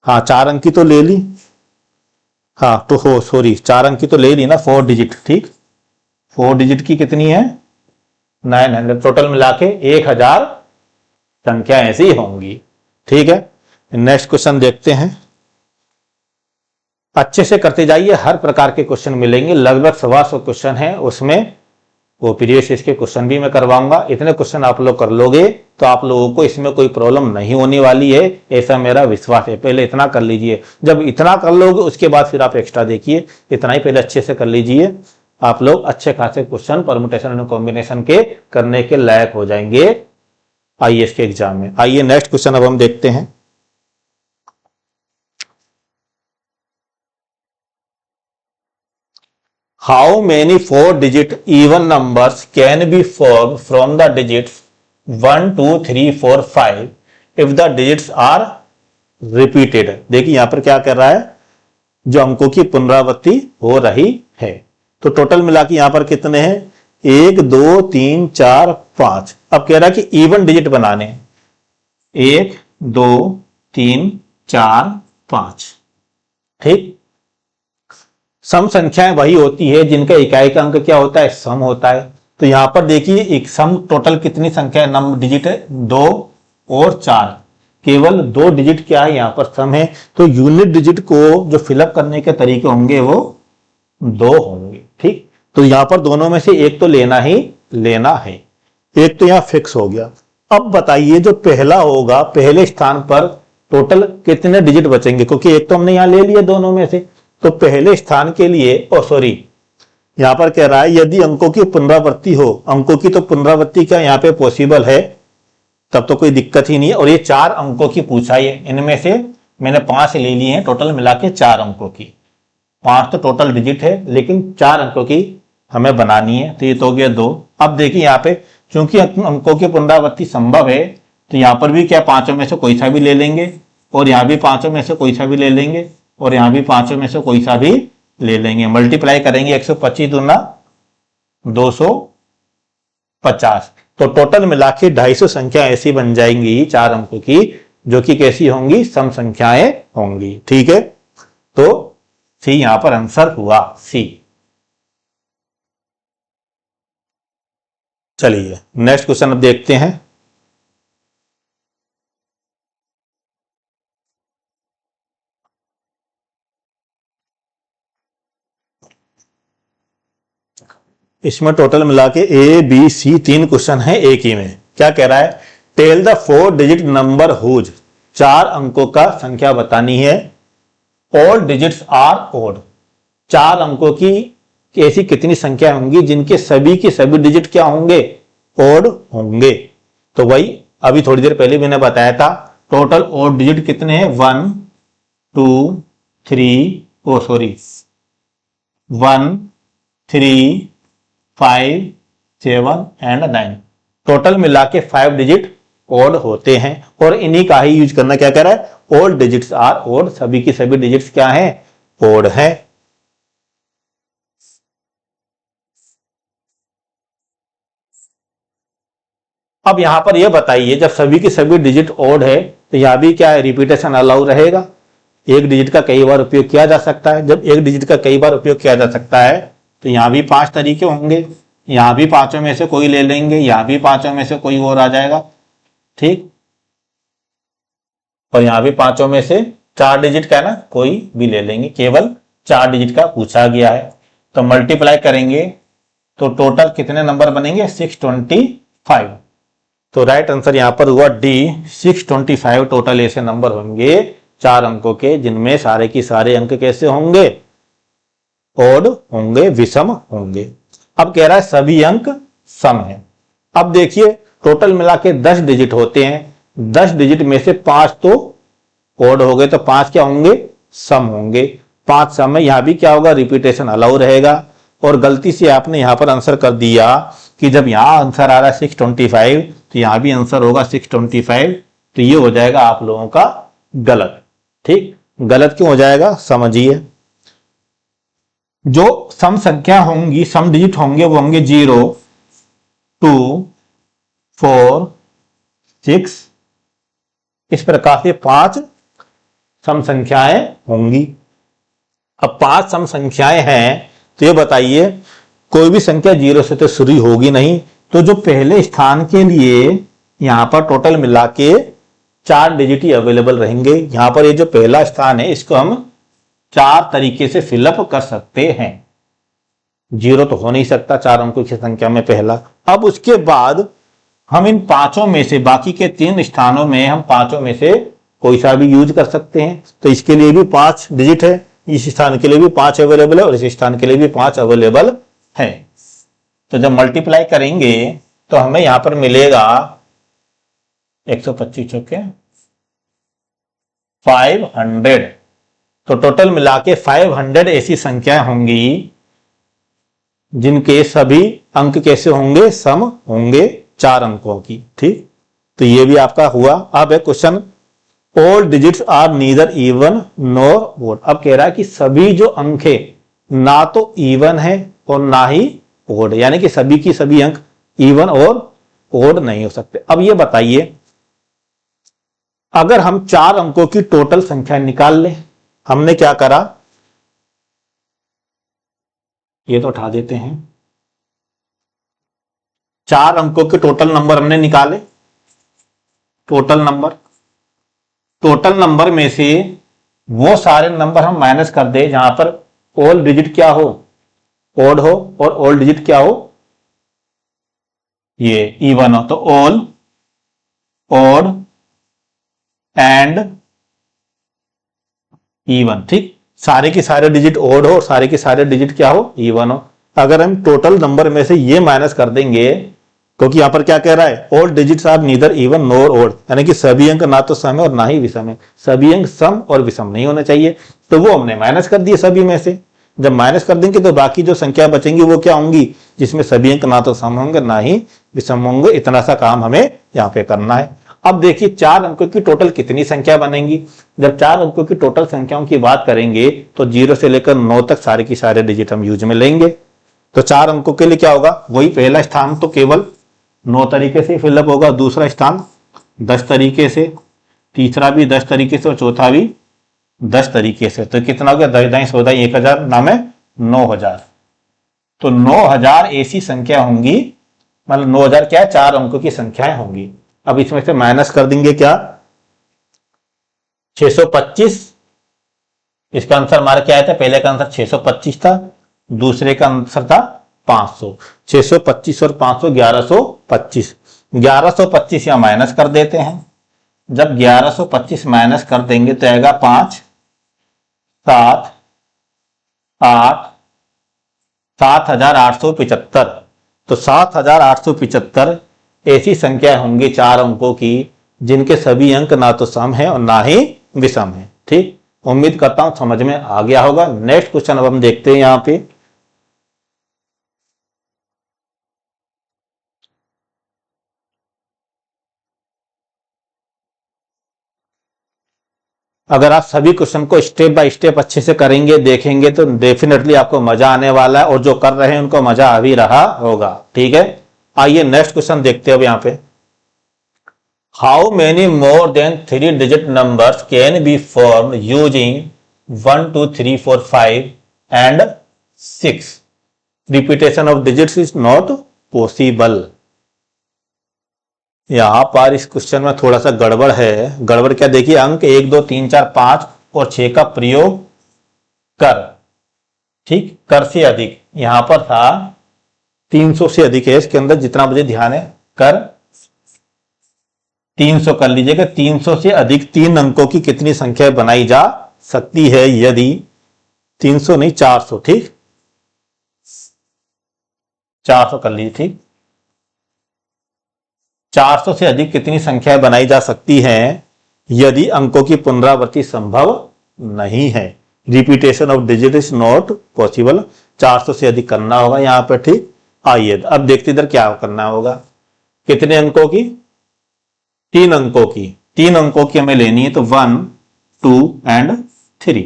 हाँ 4 अंक की तो ले ली, हाँ तो हो सॉरी 4 अंक की तो ले ली ना, 4 डिजिट, ठीक, 4 डिजिट की कितनी है 900, टोटल मिला के 1000 संख्या ऐसी होंगी, ठीक है। नेक्स्ट क्वेश्चन देखते हैं। अच्छे से करते जाइए, हर प्रकार के क्वेश्चन मिलेंगे, लगभग 125 क्वेश्चन है, उसमें वो प्रीवियस इसके क्वेश्चन भी मैं करवाऊंगा। इतने क्वेश्चन आप लोग कर लोगे तो आप लोगों को इसमें कोई प्रॉब्लम नहीं होने वाली है, ऐसा मेरा विश्वास है। पहले इतना कर लीजिए, जब इतना कर लोगे उसके बाद फिर आप एक्स्ट्रा देखिए, इतना ही पहले अच्छे से कर लीजिए, आप लोग अच्छे खासे क्वेश्चन परमुटेशन एंड कॉम्बिनेशन के करने के लायक हो जाएंगे आईएएस के एग्जाम में। आइए नेक्स्ट क्वेश्चन अब हम देखते हैं। How many 4-digit even numbers can be formed from the digits 1 2 3 4 5 if the digits are repeated? देखिए यहां पर क्या कर रहा है, जो अंकों की पुनरावृत्ति हो रही है। तो टोटल मिला के यहां पर कितने हैं 1 2 3 4 5। अब कह रहा है कि इवन डिजिट बनाने, 1 2 3 4 5, ठीक। सम संख्याएं वही होती है जिनका इकाई का अंक क्या होता है सम होता है। तो यहां पर देखिए एक सम टोटल कितनी संख्या नंबर डिजिट है 2 और 4, केवल 2 डिजिट क्या है यहां पर सम है। तो यूनिट डिजिट को जो फिलअप करने के तरीके होंगे वो 2 होंगे, ठीक। तो यहां पर दोनों में से एक तो लेना ही लेना है, एक तो यहां फिक्स हो गया। अब बताइए जो पहला होगा पहले स्थान पर टोटल कितने डिजिट बचेंगे, क्योंकि एक तो हमने यहां ले लिया दोनों में से। तो पहले स्थान के लिए सॉरी यहां पर कह रहा है यदि अंकों की पुनरावृत्ति हो, अंकों की तो पुनरावृत्ति क्या यहां पे पॉसिबल है, तब तो कोई दिक्कत ही नहीं है। और ये 4 अंकों की पूछा है, इनमें से मैंने 5 ले लिए हैं, टोटल मिला के 4 अंकों की, 5 तो टोटल डिजिट है लेकिन 4 अंकों की हमें बनानी है, तो ये तो हो गया 2। अब देखिए यहाँ पे चूंकि अंकों की पुनरावृत्ति संभव है तो यहां पर भी क्या 5 में से कोई सा भी ले लेंगे, और यहां भी 5 में से कोई सा भी ले लेंगे, और यहां भी 5 में से कोई सा भी ले लेंगे। मल्टीप्लाई करेंगे 125 दूना 250, तो टोटल मिला के 250 संख्या ऐसी बन जाएंगी 4 अंकों की जो कि कैसी होंगी सम संख्याएं होंगी, ठीक है। तो सी यहां पर आंसर हुआ सी। चलिए नेक्स्ट क्वेश्चन अब देखते हैं। इसमें टोटल मिला के ए बी सी 3 क्वेश्चन है एक ही में। क्या कह रहा है, tell the 4 digit number whose, 4 अंकों का संख्या बतानी है, ऑल डिजिट्स आर ओड, 4 अंकों की ऐसी कितनी संख्या होंगी जिनके सभी के सभी डिजिट क्या होंगे ओड होंगे। तो वही अभी थोड़ी देर पहले मैंने बताया था, टोटल ओड डिजिट कितने हैं 1 2 3 1 3 5 7 एंड 9, टोटल मिला के 5 डिजिट ओड होते हैं और इन्हीं का ही यूज करना क्या कह रहा है, ऑल डिजिट्स आर ओड, सभी की सभी डिजिट्स क्या हैं, ओड है। अब यहां पर यह बताइए जब सभी की सभी डिजिट ओड है तो यहां भी क्या है, रिपीटेशन अलाउ रहेगा, एक डिजिट का कई बार उपयोग किया जा सकता है। जब एक डिजिट का कई बार उपयोग किया जा सकता है तो यहां भी 5 तरीके होंगे, यहां भी पांचों में से कोई ले लेंगे, यहां भी पांचों में से कोई और आ जाएगा, ठीक। और यहां भी पांचों में से 4 डिजिट का ना कोई भी ले लेंगे, केवल 4 डिजिट का पूछा गया है। तो मल्टीप्लाई करेंगे तो टोटल कितने नंबर बनेंगे, 625। तो राइट आंसर यहां पर हुआ डी, 625 टोटल ऐसे नंबर होंगे 4 अंकों के जिनमें सारे की सारे अंक कैसे होंगे, ओड होंगे, विषम होंगे। अब कह रहा है सभी अंक सम है। अब देखिए टोटल मिला के 10 डिजिट होते हैं, 10 डिजिट में से 5 तो ओड हो गए, तो 5 क्या होंगे, सम होंगे। 5 सम है, यहां भी क्या होगा, रिपीटेशन अलाउ रहेगा। और गलती से आपने यहां पर आंसर कर दिया कि जब यहां आंसर आ रहा है 625 तो यहां भी आंसर होगा 625, तो ये हो जाएगा आप लोगों का गलत, ठीक। गलत क्यों हो जाएगा समझिए, जो सम संख्या होंगी, सम डिजिट होंगे वो होंगे 0, 2, 4, 6, इस प्रकार से 5 सम संख्याएं होंगी। अब 5 सम संख्याएं हैं तो ये बताइए कोई भी संख्या 0 से तो शुरू होगी नहीं, तो जो पहले स्थान के लिए यहां पर टोटल मिला के 4 डिजिट ही अवेलेबल रहेंगे। यहां पर ये जो पहला स्थान है इसको हम 4 तरीके से फिलअप कर सकते हैं, 0 तो हो नहीं सकता 4 अंकों की संख्या में पहला। अब उसके बाद हम इन पांचों में से बाकी के 3 स्थानों में हम पांचों में से कोई सा भी यूज कर सकते हैं, तो इसके लिए भी 5 डिजिट है, इस स्थान के लिए भी 5 अवेलेबल है और इस स्थान के लिए भी 5 अवेलेबल है। तो जब मल्टीप्लाई करेंगे तो हमें यहां पर मिलेगा 125 चौके 500, तो टोटल मिला के 500 ऐसी संख्याएं होंगी जिनके सभी अंक कैसे होंगे, सम होंगे 4 अंकों की, ठीक। तो ये भी आपका हुआ। अब है question, all digits are neither even nor odd. अब कह रहा है कि सभी जो अंक है ना तो इवन है और ना ही ओड, यानी कि सभी की सभी अंक इवन और ओड नहीं हो सकते। अब ये बताइए अगर हम 4 अंकों की टोटल संख्या निकाल लें, हमने क्या करा, ये तो उठा देते हैं, 4 अंकों के टोटल नंबर हमने निकाले, टोटल नंबर में से वो सारे नंबर हम माइनस कर दे जहां पर ऑल डिजिट क्या हो, ओड हो, और ऑल डिजिट क्या हो, ये इवन हो। तो ऑल, ओड एंड इवन, ठीक। सारे के सारे डिजिट ओड हो और सारे के सारे डिजिट क्या हो, इवन हो। अगर हम टोटल नंबर में से ये माइनस कर देंगे, क्योंकि यहां पर क्या कह रहा है, all digits are neither even nor odd, यानी कि सभी अंक ना तो सम है और ना ही विषम है, सभी अंक सम और विषम नहीं होने चाहिए, तो वो हमने माइनस कर दिए सभी में से। जब माइनस कर देंगे तो बाकी जो संख्या बचेंगी वो क्या होंगी, जिसमें सभी अंक ना तो सम होंगे ना ही विषम होंगे। इतना सा काम हमें यहाँ पे करना है। अब देखिए 4 अंकों की टोटल कितनी संख्या बनेंगी, जब 4 अंकों की टोटल संख्याओं की बात करेंगे तो 0 से लेकर 9 तक सारे की सारे डिजिट हम यूज में लेंगे। तो 4 अंकों के लिए क्या होगा, वही पहला स्थान तो केवल 9 तरीके से फिलअप होगा, दूसरा स्थान 10 तरीके से, तीसरा भी 10 तरीके से और चौथा भी 10 तरीके से। तो कितना हो गया, 10 14 1000 नाम है 9000। तो 9000 ऐसी संख्या होंगी, मतलब 9000 क्या है, 4 अंकों की संख्याएं होंगी। अब इसमें से माइनस कर देंगे क्या, 625, इसका आंसर हमारा क्या आया था, पहले का आंसर 625 था, दूसरे का आंसर था 500, 625 और 500 1125, 1125 यहां माइनस कर देते हैं। जब 1125 माइनस कर देंगे तो आएगा 5, 7, 8, 7875। तो 7875 ऐसी संख्या होंगी 4 अंकों की जिनके सभी अंक ना तो सम है और ना ही विषम है, ठीक। उम्मीद करता हूं समझ में आ गया होगा। नेक्स्ट क्वेश्चन अब हम देखते हैं यहां पे, अगर आप सभी क्वेश्चन को स्टेप बाय स्टेप अच्छे से करेंगे, देखेंगे, तो डेफिनेटली आपको मजा आने वाला है, और जो कर रहे हैं उनको मजा आ भी रहा होगा। ठीक है, आइए नेक्स्ट क्वेश्चन देखते हैं अब यहाँ पे। How many more than 3 digit numbers can be form using 1 2 3 4 5 and 6? Repetition of digits is not possible. यहां पर इस क्वेश्चन में थोड़ा सा गड़बड़ है। गड़बड़ क्या, देखिए अंक 1 2 3 4 5 और 6 का प्रयोग कर, ठीक, कर से अधिक, यहां पर था 300 से अधिक है, इसके अंदर जितना मुझे ध्यान है, कर 300 कर लीजिएगा। 300 से अधिक 3 अंकों की कितनी संख्या बनाई जा सकती है? यदि 300 नहीं 400, ठीक, 400 कर लीजिए, ठीक। 400 से अधिक कितनी संख्याएं बनाई जा सकती हैं यदि अंकों की पुनरावृत्ति संभव नहीं है? Repetition of digit is not possible. 400 से अधिक करना होगा यहां पर, ठीक। आइए अब देखते इधर क्या करना होगा। कितने अंकों की? 3 अंकों की। 3 अंकों की हमें लेनी है, तो 1 2 एंड 3।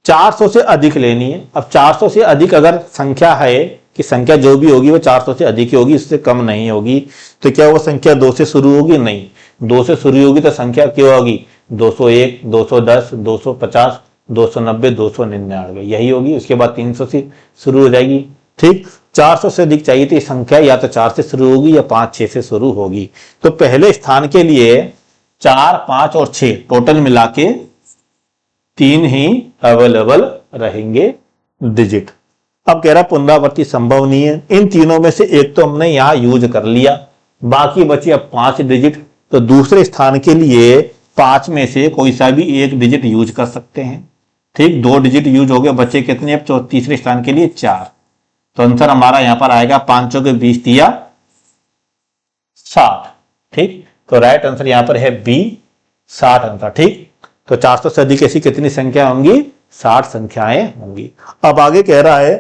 400 से अधिक लेनी है। अब 400 से अधिक अगर संख्या है कि संख्या जो भी होगी वो 400 से अधिक ही होगी, इससे कम नहीं होगी, तो क्या वो संख्या 2 से शुरू होगी? नहीं, 2 से शुरू होगी तो संख्या क्यों होगी? 201 210 250 290 299 यही होगी। उसके बाद 300 से शुरू हो जाएगी, ठीक। 400 से अधिक चाहिए तो संख्या या तो 4 से शुरू होगी या 5 6 से शुरू होगी। तो पहले स्थान के लिए 4 5 और 6 टोटल मिला के 3 ही अवेलेबल रहेंगे डिजिट। अब कह रहा पुनरावृत्ति संभव नहीं है। इन तीनों में से एक तो हमने यहां यूज कर लिया, बाकी बची अब 5 डिजिट। तो दूसरे स्थान के लिए 5 में से कोई सा भी एक डिजिट यूज कर सकते हैं, ठीक। 2 डिजिट यूज हो गए, बचे कितने अब? तीसरे स्थान के लिए 4। तो आंसर हमारा यहां पर आएगा 5 के 20 दिया 60, ठीक। तो राइट आंसर यहां पर है बी, 60 आंसर, ठीक। तो 400 से अधिक ऐसी कितनी संख्या होंगी? 60 संख्याएं होंगी। अब आगे कह रहा है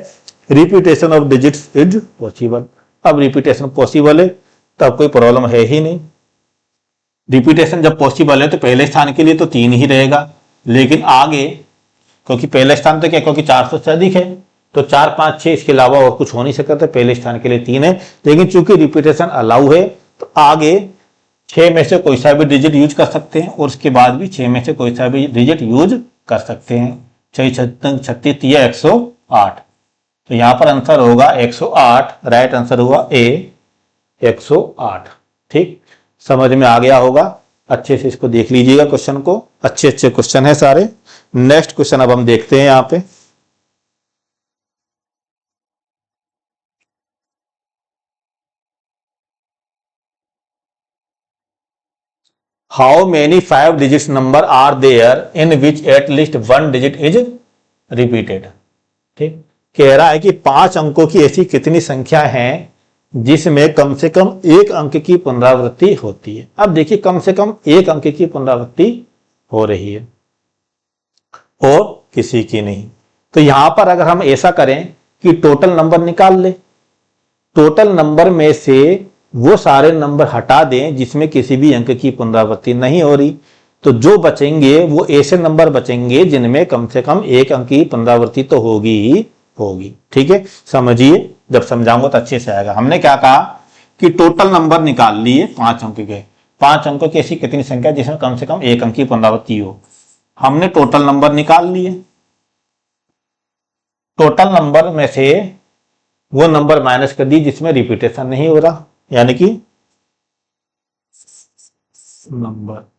repetition of digits is possible. अब रिपीटेशन पॉसिबल है तब कोई प्रॉब्लम है ही नहीं। रिपीटेशन जब पॉसिबल है तो पहले स्थान के लिए तो 3 ही रहेगा, लेकिन आगे क्योंकि पहले स्थान तो क्या, क्योंकि 400 से अधिक है तो 4 5 6 इसके अलावा और कुछ हो नहीं सकता, तो पहले स्थान के लिए 3 है। लेकिन चूंकि रिपीटेशन अलाउ है तो आगे 6 में से कोई सा भी डिजिट यूज कर सकते हैं, और उसके बाद भी 6 में से कोई सा भी डिजिट यूज कर सकते हैं। 6 36 या 108, तो यहां पर आंसर होगा 108। राइट आंसर हुआ ए, 108, ठीक। समझ में आ गया होगा। अच्छे से इसको देख लीजिएगा, क्वेश्चन को, अच्छे अच्छे क्वेश्चन है सारे। नेक्स्ट क्वेश्चन अब हम देखते हैं यहां पे। How many 5 digits number are there in which at least 1 digit is repeated, ठीक। कह रहा है कि 5 अंकों की ऐसी कितनी संख्या है जिसमें कम से कम 1 अंक की पुनरावृत्ति होती है। अब देखिए कम से कम 1 अंक की पुनरावृत्ति हो रही है और किसी की नहीं। तो यहां पर अगर हम ऐसा करें कि टोटल नंबर निकाल ले, टोटल नंबर में से वो सारे नंबर हटा दें जिसमें किसी भी अंक की पुनरावृत्ति नहीं हो रही, तो जो बचेंगे वो ऐसे नंबर बचेंगे जिनमें कम से कम 1 अंक की पुनरावृत्ति तो होगी ही होगी, ठीक है। समझिए, जब समझाऊंगा तो अच्छे से आएगा। हमने क्या कहा कि टोटल नंबर निकाल लिए 5 अंक के। 5 अंकों की ऐसी कितनी संख्या जिसमें कम से कम 1 अंक की पुनरावृत्ति हो? हमने टोटल नंबर निकाल लिए। टोटल नंबर में से वो नंबर माइनस कर दिए जिसमें रिपीटेशन नहीं हो रहा, यानी कि नंबर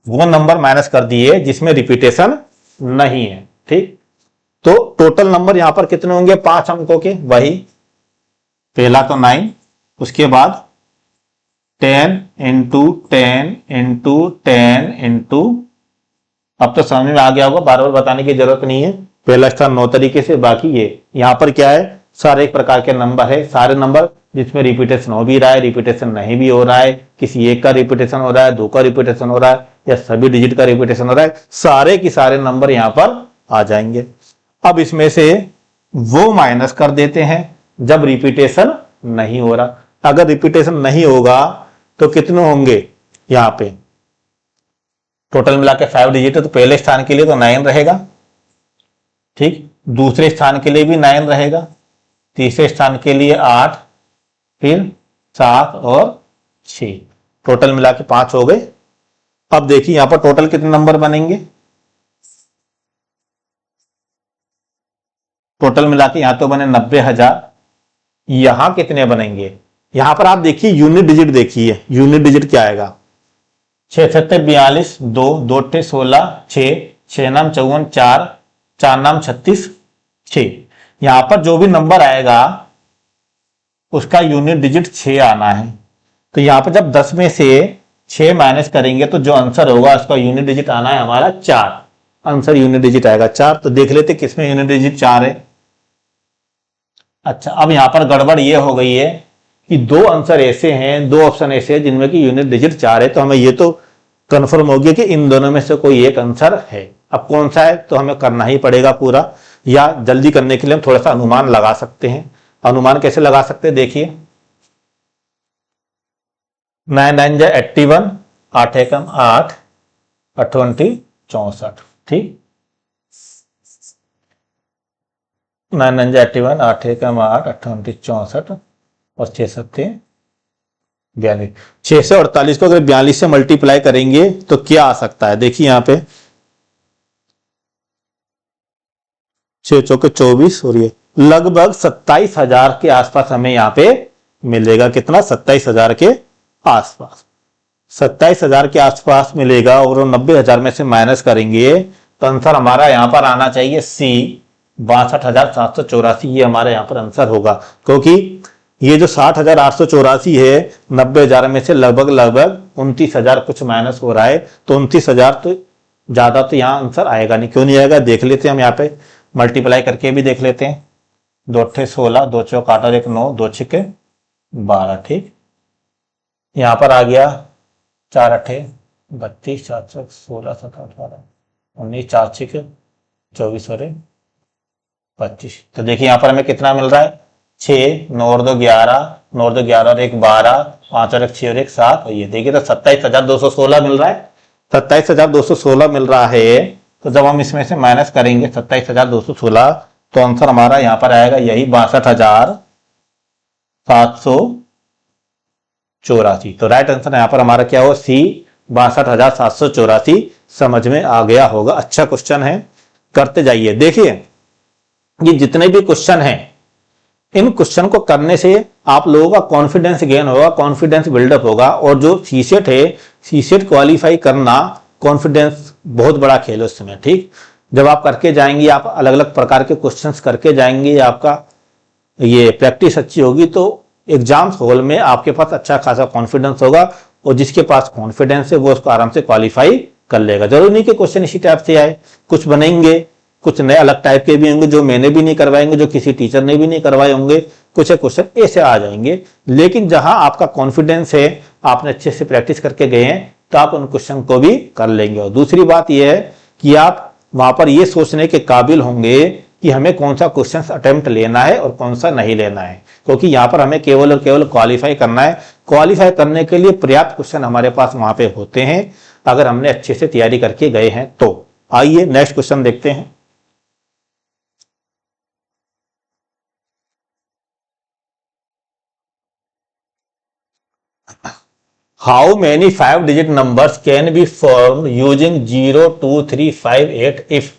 वो नंबर माइनस कर दिए जिसमें रिपीटेशन नहीं है, ठीक। तो टोटल नंबर यहां पर कितने होंगे? 5 अंकों के, वही पहला तो 9, उसके बाद 10 इंटू 10 इंटू 10 इंटू, अब तो समझ में आ गया होगा, बार बार बताने की जरूरत नहीं है। पहला स्थान 9 तरीके से, बाकी ये यहां पर क्या है, सारे एक प्रकार के नंबर है, सारे नंबर जिसमें रिपीटेशन हो भी रहा है, रिपीटेशन नहीं भी हो रहा है, किसी एक का रिपीटेशन हो रहा है, दो का रिपीटेशन हो रहा है, या सभी डिजिट का रिपीटेशन हो रहा है, सारे के सारे नंबर यहां पर आ जाएंगे। अब इसमें से वो माइनस कर देते हैं जब रिपीटेशन नहीं हो रहा। अगर रिपीटेशन नहीं होगा तो कितने होंगे, यहां पे टोटल मिला के 5 डिजिट है, तो पहले स्थान के लिए तो 9 रहेगा, ठीक, दूसरे स्थान के लिए भी 9 रहेगा, तीसरे स्थान के लिए 8, फिर 7 और 6, टोटल मिला के 5 हो गए। अब देखिए यहां पर टोटल कितने नंबर बनेंगे, टोटल मिला के यहां तो बने 90,000, यहां कितने बनेंगे, यहां पर आप देखिए यूनिट डिजिट, देखिए यूनिट डिजिट क्या आएगा, 6 7 42, 2 2 16, 6 6 नाम 54, 4 4 नाम 36, 6, यहां पर जो भी नंबर आएगा उसका यूनिट डिजिट 6 आना है। तो यहां पर जब 10 में से 6 माइनस करेंगे तो जो आंसर होगा उसका यूनिट डिजिट आना है हमारा 4, आंसर यूनिट डिजिट आएगा 4। तो देख लेते किसमें यूनिट डिजिट 4 है। अच्छा, अब यहां पर गड़बड़ ये हो गई है कि दो आंसर ऐसे हैं, दो ऑप्शन ऐसे हैं जिनमें कि यूनिट डिजिट 4 है, तो हमें ये तो कंफर्म हो गया कि इन दोनों में से कोई एक आंसर है। अब कौन सा है तो हमें करना ही पड़ेगा पूरा, या जल्दी करने के लिए हम थोड़ा सा अनुमान लगा सकते हैं। अनुमान कैसे लगा सकते हैं, देखिए 9 9 जा 81, 8 एकम 8, 28 64, ठीक, 9 9 जा 81, 8 एकम 8, 28 64 और 6 7 42। 6 से 48 को अगर 42 से मल्टीप्लाई करेंगे तो क्या आ सकता है, देखिए यहां पे 6 चौके 24 और ये लगभग 27,000 के आसपास हमें यहां पे मिलेगा। कितना, 27,000 के आसपास, 27,000 के आसपास मिलेगा। और 90,000 में से माइनस करेंगे तो आंसर हमारा यहां पर आना चाहिए सी, 62,784, ये हमारा यहां पर आंसर होगा। क्योंकि ये जो 60,884 है, 90,000 में से लगभग 29,000 कुछ माइनस हो रहा है, तो 29,000 तो ज्यादा तो यहां आंसर आएगा नहीं। क्यों नहीं आएगा, देख लेते हैं हम यहाँ पे मल्टीप्लाई करके भी देख लेते हैं। 2 8 16, 2 चौक 8 और 1 9, 2 6 12, ठीक, यहां पर आ गया 4 8 32, 4 चौक 16, 7 8 12 19, 4 6 24 और 25। तो देखिए यहां पर हमें कितना मिल रहा है, 6 9 और 2 11, 9 और 2 11 और 1 12, 5 और 1 6 और 1 7, और ये देखिए तो 27,216 मिल रहा है। 27,216 मिल रहा है, तो जब हम इसमें से माइनस करेंगे 27,216 तो आंसर हमारा यहां पर आएगा यही 62,784। तो राइट आंसर यहां पर हमारा क्या हो, सी, 62,784 समझ में आ गया होगा। अच्छा क्वेश्चन है, करते जाइए। देखिए ये जितने भी क्वेश्चन हैं, इन क्वेश्चन को करने से आप लोगों का कॉन्फिडेंस गेन होगा, कॉन्फिडेंस बिल्डअप होगा। और जो सीसेट है, सीसेट क्वालिफाई करना कॉन्फिडेंस बहुत बड़ा खेल है उसमें, ठीक। जब आप करके जाएंगे, आप अलग अलग प्रकार के क्वेश्चंस करके जाएंगे, आपका ये प्रैक्टिस अच्छी होगी, तो एग्जाम हॉल में आपके पास अच्छा खासा कॉन्फिडेंस होगा। और जिसके पास कॉन्फिडेंस है वो उसको आराम से क्वालिफाई कर लेगा। जरूरी नहीं कि क्वेश्चन इसी टाइप से आए, कुछ बनेंगे, कुछ नए अलग टाइप के भी होंगे जो मैंने भी नहीं करवाएंगे, जो किसी टीचर ने भी नहीं करवाए होंगे, कुछ क्वेश्चन ऐसे आ जाएंगे। लेकिन जहां आपका कॉन्फिडेंस है, आपने अच्छे से प्रैक्टिस करके गए हैं, तो आप उन क्वेश्चन को भी कर लेंगे। और दूसरी बात यह है कि आप वहां पर यह सोचने के काबिल होंगे कि हमें कौन सा क्वेश्चन अटेम्प्ट लेना है और कौन सा नहीं लेना है, क्योंकि यहां पर हमें केवल और केवल क्वालिफाई करना है। क्वालिफाई करने के लिए पर्याप्त क्वेश्चन हमारे पास वहां पे होते हैं, अगर हमने अच्छे से तैयारी करके गए हैं तो। आइए नेक्स्ट क्वेश्चन देखते हैं। How many 5-digit numbers can be formed using 0 2 3 5 8 if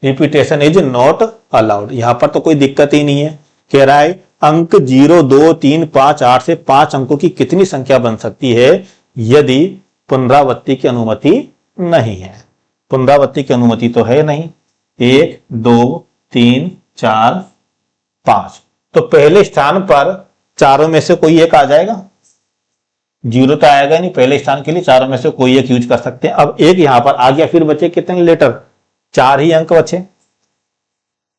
repetition is not allowed? यहां पर तो कोई दिक्कत ही नहीं है। कह रहा है अंक 0 2 3 5 8 से 5 अंकों की कितनी संख्या बन सकती है यदि पुनरावृत्ति की अनुमति नहीं है। पुनरावृत्ति की अनुमति तो है नहीं। 1 2 3 4 5, तो पहले स्थान पर चारों में से कोई एक आ जाएगा, 0 तो आएगा नहीं पहले स्थान के लिए, चारों में से कोई एक यूज कर सकते हैं। अब एक यहां पर आ गया, फिर बचे कितने लेटर, 4 ही अंक बचे।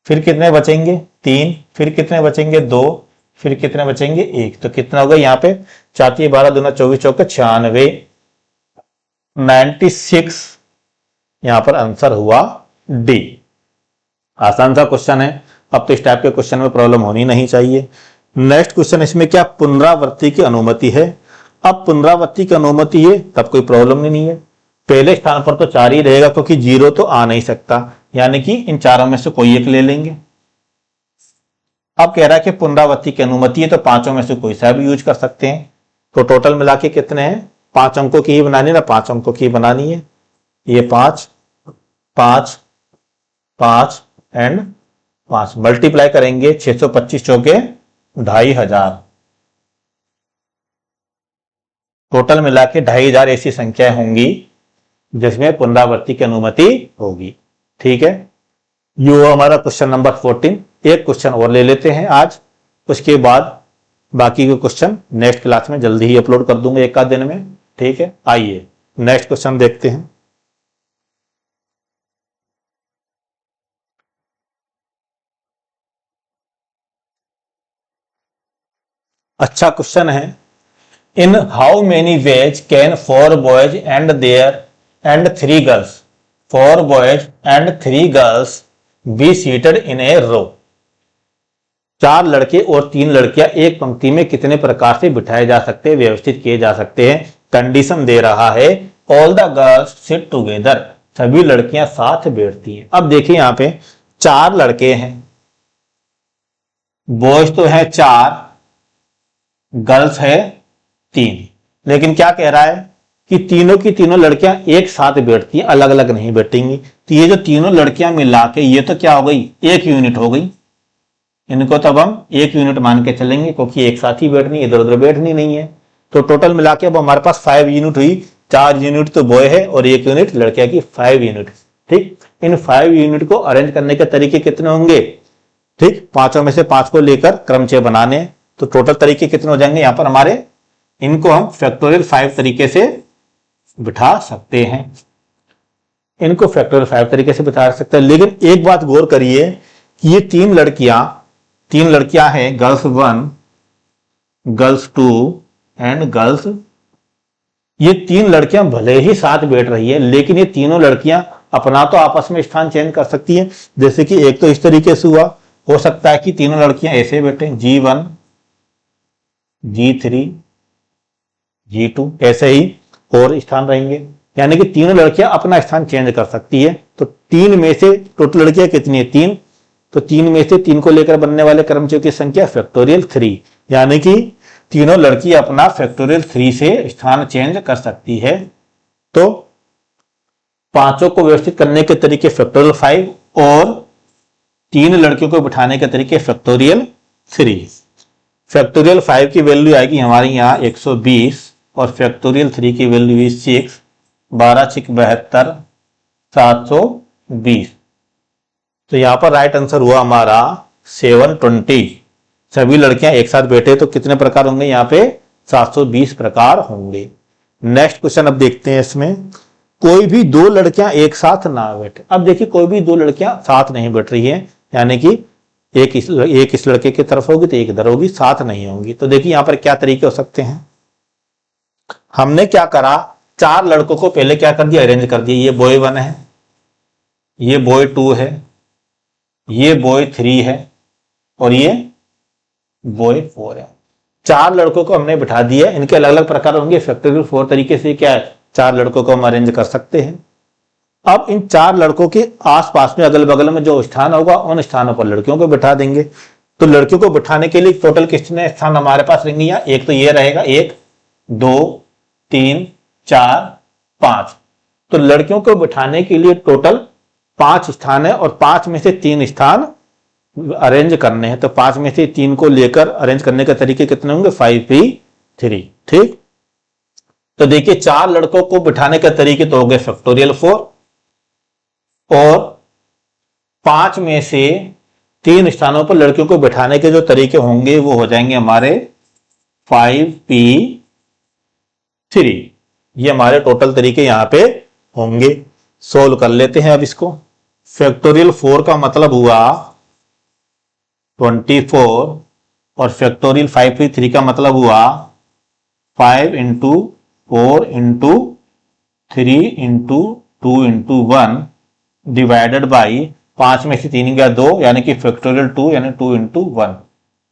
फिर कितने बचेंगे, 3, फिर कितने बचेंगे, 2, फिर कितने बचेंगे 1, तो कितना होगा यहाँ पे 4 12 दूना 24 चौके 96, 96 यहां पर आंसर हुआ डी। आसान सा क्वेश्चन है, अब तो इस टाइप के क्वेश्चन में प्रॉब्लम होनी नहीं चाहिए। नेक्स्ट क्वेश्चन, इसमें क्या पुनरावृत्ति की अनुमति है? अब पुनरावृत्ति की अनुमति है तब कोई प्रॉब्लम नहीं है, पहले स्थान पर तो 4 ही रहेगा क्योंकि 0 तो आ नहीं सकता, यानी कि इन चारों में से कोई एक ले लेंगे। अब कह रहा है कि पुनरावृत्ति की अनुमति है तो पांचों में से कोई सा भी यूज कर सकते हैं। तो टोटल मिला के कितने हैं, 5 अंकों की ही बनानी ना, 5 अंकों की बनानी है। ये 5 5 5 एंड 5 मल्टीप्लाई करेंगे 625 चौके 2500, टोटल मिला के 2500 ऐसी संख्याएं होंगी जिसमें पुनरावृत्ति की अनुमति होगी। ठीक है, ये हुआ हमारा क्वेश्चन नंबर 14। एक क्वेश्चन और ले लेते हैं आज, उसके बाद बाकी के क्वेश्चन नेक्स्ट क्लास में जल्दी ही अपलोड कर दूंगा एक आध दिन में। ठीक है, आइए नेक्स्ट क्वेश्चन देखते हैं। अच्छा क्वेश्चन है, in how many ways can 4 boys and there and 3 girls 4 boys and 3 girls be seated in a row? 4 लड़के और 3 लड़कियां एक पंक्ति में कितने प्रकार से बिठाए जा सकते हैं, व्यवस्थित किए जा सकते हैं? कंडीशन दे रहा है all the girls sit together, सभी लड़कियां साथ बैठती हैं। अब देखिए यहां पे 4 लड़के हैं, बॉयज तो है 4, गर्ल्स है 3, लेकिन क्या कह रहा है कि तीनों की तीनों लड़कियां एक साथ बैठती हैं, अलग अलग नहीं बैठेंगी। तो ये जो तीनों लड़कियां मिला के ये तो क्या हो गई, एक यूनिट हो गई। इनको तब हम एक यूनिट मान के चलेंगे क्योंकि एक साथ ही बैठनी, इधर उधर बैठनी नहीं है। तो टोटल मिला के अब हमारे पास 5 यूनिट हुई, 4 यूनिट तो बॉय है और 1 यूनिट लड़कियां की, 5 यूनिट। ठीक, इन 5 यूनिट को अरेंज करने के तरीके कितने होंगे? ठीक, पांचों में से 5 को लेकर क्रमचय बनाने, तो टोटल तरीके कितने हो जाएंगे यहां पर हमारे? इनको हम फैक्टोरियल 5 तरीके से बिठा सकते हैं, इनको फैक्टोरियल 5 तरीके से बिठा सकते हैं। लेकिन एक बात गौर करिए कि ये 3 लड़कियां हैं, गर्ल्स 1, गर्ल्स 2 एंड गर्ल्स, ये 3 लड़कियां भले ही साथ बैठ रही है लेकिन ये तीनों लड़कियां अपना तो आपस में स्थान चेंज कर सकती हैं। जैसे कि एक तो इस तरीके से हुआ, हो सकता है कि तीनों लड़कियां ऐसे बैठे G1 G3 G2 ऐसे ही और स्थान रहेंगे, यानी कि तीनों लड़कियां अपना स्थान चेंज कर सकती है। तो 3 में से टोटल लड़कियां कितनी है? 3, तो 3 में से 3 को लेकर बनने वाले क्रमचयों की संख्या फैक्टोरियल 3, यानी कि तीनों लड़की अपना फैक्टोरियल 3 से स्थान चेंज कर सकती है। तो पांचों को व्यवस्थित करने के तरीके फैक्टोरियल 5 और 3 लड़कियों को बिठाने के तरीके फैक्टोरियल 3। फैक्टोरियल 5 की वैल्यू आएगी हमारे यहाँ 120 और फैक्टोरियल 3 की वैल्यू है 6, 12 6 72, 720। तो यहां पर राइट आंसर हुआ हमारा 720। सभी लड़कियां एक साथ बैठे तो कितने प्रकार होंगे? यहाँ पे 720 प्रकार होंगे। नेक्स्ट क्वेश्चन अब देखते हैं, इसमें कोई भी 2 लड़कियां एक साथ ना बैठे। अब देखिए कोई भी 2 लड़कियां साथ नहीं बैठ रही है, यानी कि एक इस लड़के की तरफ होगी तो एक इधर होगी, साथ नहीं होंगी। तो देखिए यहां पर क्या तरीके हो सकते हैं। हमने क्या करा, 4 लड़कों को पहले क्या कर दिया, अरेंज कर दिया। ये बॉय 1 है, ये बॉय 2 है, ये बॉय 3 है और ये बॉय 4 है। 4 लड़कों को हमने बिठा दिया, इनके अलग अलग प्रकार होंगे। फैक्टोरियल 4 तरीके से क्या है, 4 लड़कों को हम अरेंज कर सकते हैं। अब इन 4 लड़कों के आसपास में अगल बगल में जो स्थान होगा उन स्थानों पर लड़कियों को बिठा देंगे। तो लड़कियों को बिठाने के लिए टोटल कितने स्थान हमारे पास रहेंगे? यहाँ एक तो ये रहेगा, 1 2 3 4 5। तो लड़कियों को बिठाने के लिए टोटल 5 स्थान है और 5 में से 3 स्थान अरेंज करने हैं। तो 5 में से 3 को लेकर अरेंज करने के तरीके कितने होंगे? 5p3। ठीक, तो देखिए 4 लड़कों को बिठाने के तरीके तो हो गए फैक्टोरियल 4 और 5 में से 3 स्थानों पर लड़कियों को बिठाने के जो तरीके होंगे वो हो जाएंगे हमारे 5p3। ये हमारे टोटल तरीके यहां पे होंगे। सोल्व कर लेते हैं अब इसको। फैक्टोरियल 4 का मतलब हुआ 24 और फैक्टोरियल 5 का मतलब हुआ 5 into 4 into 3 into 2 into 1 divided by 5 में से 3 गया 2 यानी कि फैक्टोरियल 2 यानी 2 इंटू 1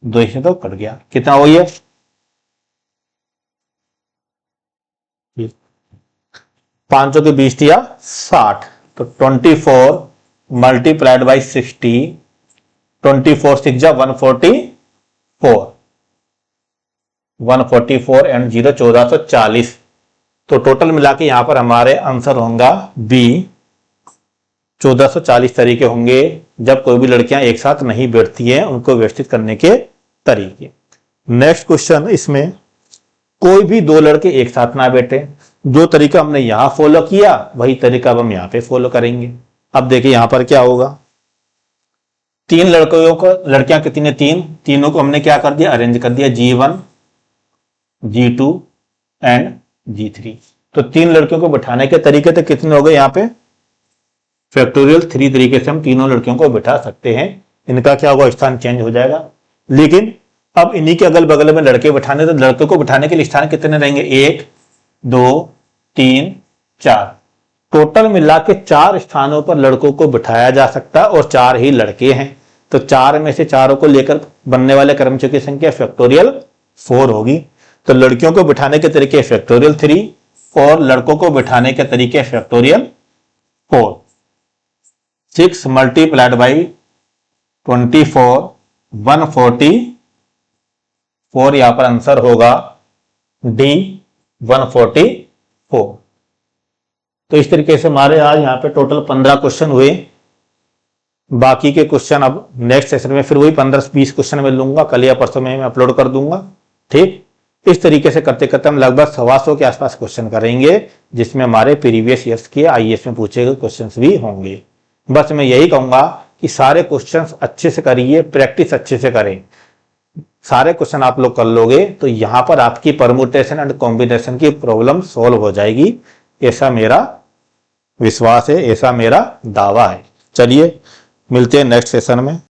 2 से तो कट गया। कितना हो ये 5 के 20 दिया 60 तो 24 मल्टीप्लाइड बाई 60 24 6 जा 144 एंड 0 1440 तो टोटल मिला के यहां पर हमारे आंसर होगा बी 1440 तरीके होंगे जब कोई भी लड़कियां एक साथ नहीं बैठती हैं उनको व्यवस्थित करने के तरीके। नेक्स्ट क्वेश्चन, इसमें कोई भी दो लड़के एक साथ ना बैठे, जो तरीका हमने यहां फॉलो किया वही तरीका अब हम यहां पे फॉलो करेंगे। अब देखिए यहां पर क्या होगा, 3 लड़कियों को, लड़कियां कितनी है 3, तीनों को हमने क्या कर दिया अरेंज कर दिया G1 G2 एंड G3। तो 3 लड़कियों को बिठाने के तरीके तो कितने हो गए यहाँ पे फैक्टोरियल 3 तरीके से हम तीनों लड़कियों को बिठा सकते हैं। इनका क्या होगा स्थान चेंज हो जाएगा, लेकिन अब इन्हीं के अगल बगल में लड़के बिठाने, तो लड़कों को बिठाने के लिए स्थान कितने रहेंगे 1 2 3 4 टोटल मिला के 4 स्थानों पर लड़कों को बिठाया जा सकता है और 4 ही लड़के हैं। तो 4 में से चारों को लेकर बनने वाले क्रमचय की संख्या फैक्टोरियल 4 होगी। तो लड़कियों को बिठाने के तरीके फैक्टोरियल 3 और लड़कों को बिठाने के तरीके फैक्टोरियल 4। 6 मल्टीप्लाइड बाई 24 144 यहां पर आंसर होगा डी 144। तो इस तरीके से हमारे आज यहां पे टोटल 15 क्वेश्चन हुए। बाकी के क्वेश्चन अब नेक्स्ट सेशन में फिर वही 15-20 क्वेश्चन में लूंगा, कल या परसों में मैं अपलोड कर दूंगा। ठीक, इस तरीके से करते करते हम लगभग 125 के आसपास क्वेश्चन करेंगे, जिसमें हमारे प्रीवियस ईयर्स के आईएएस में पूछे गए क्वेश्चंस भी होंगे। बस मैं यही कहूंगा कि सारे क्वेश्चंस अच्छे से करिए, प्रैक्टिस अच्छे से करें। सारे क्वेश्चन आप लोग कर लोगे तो यहां पर आपकी परमुटेशन एंड कॉम्बिनेशन की प्रॉब्लम सॉल्व हो जाएगी, ऐसा मेरा विश्वास है, ऐसा मेरा दावा है। चलिए मिलते हैं नेक्स्ट सेशन में।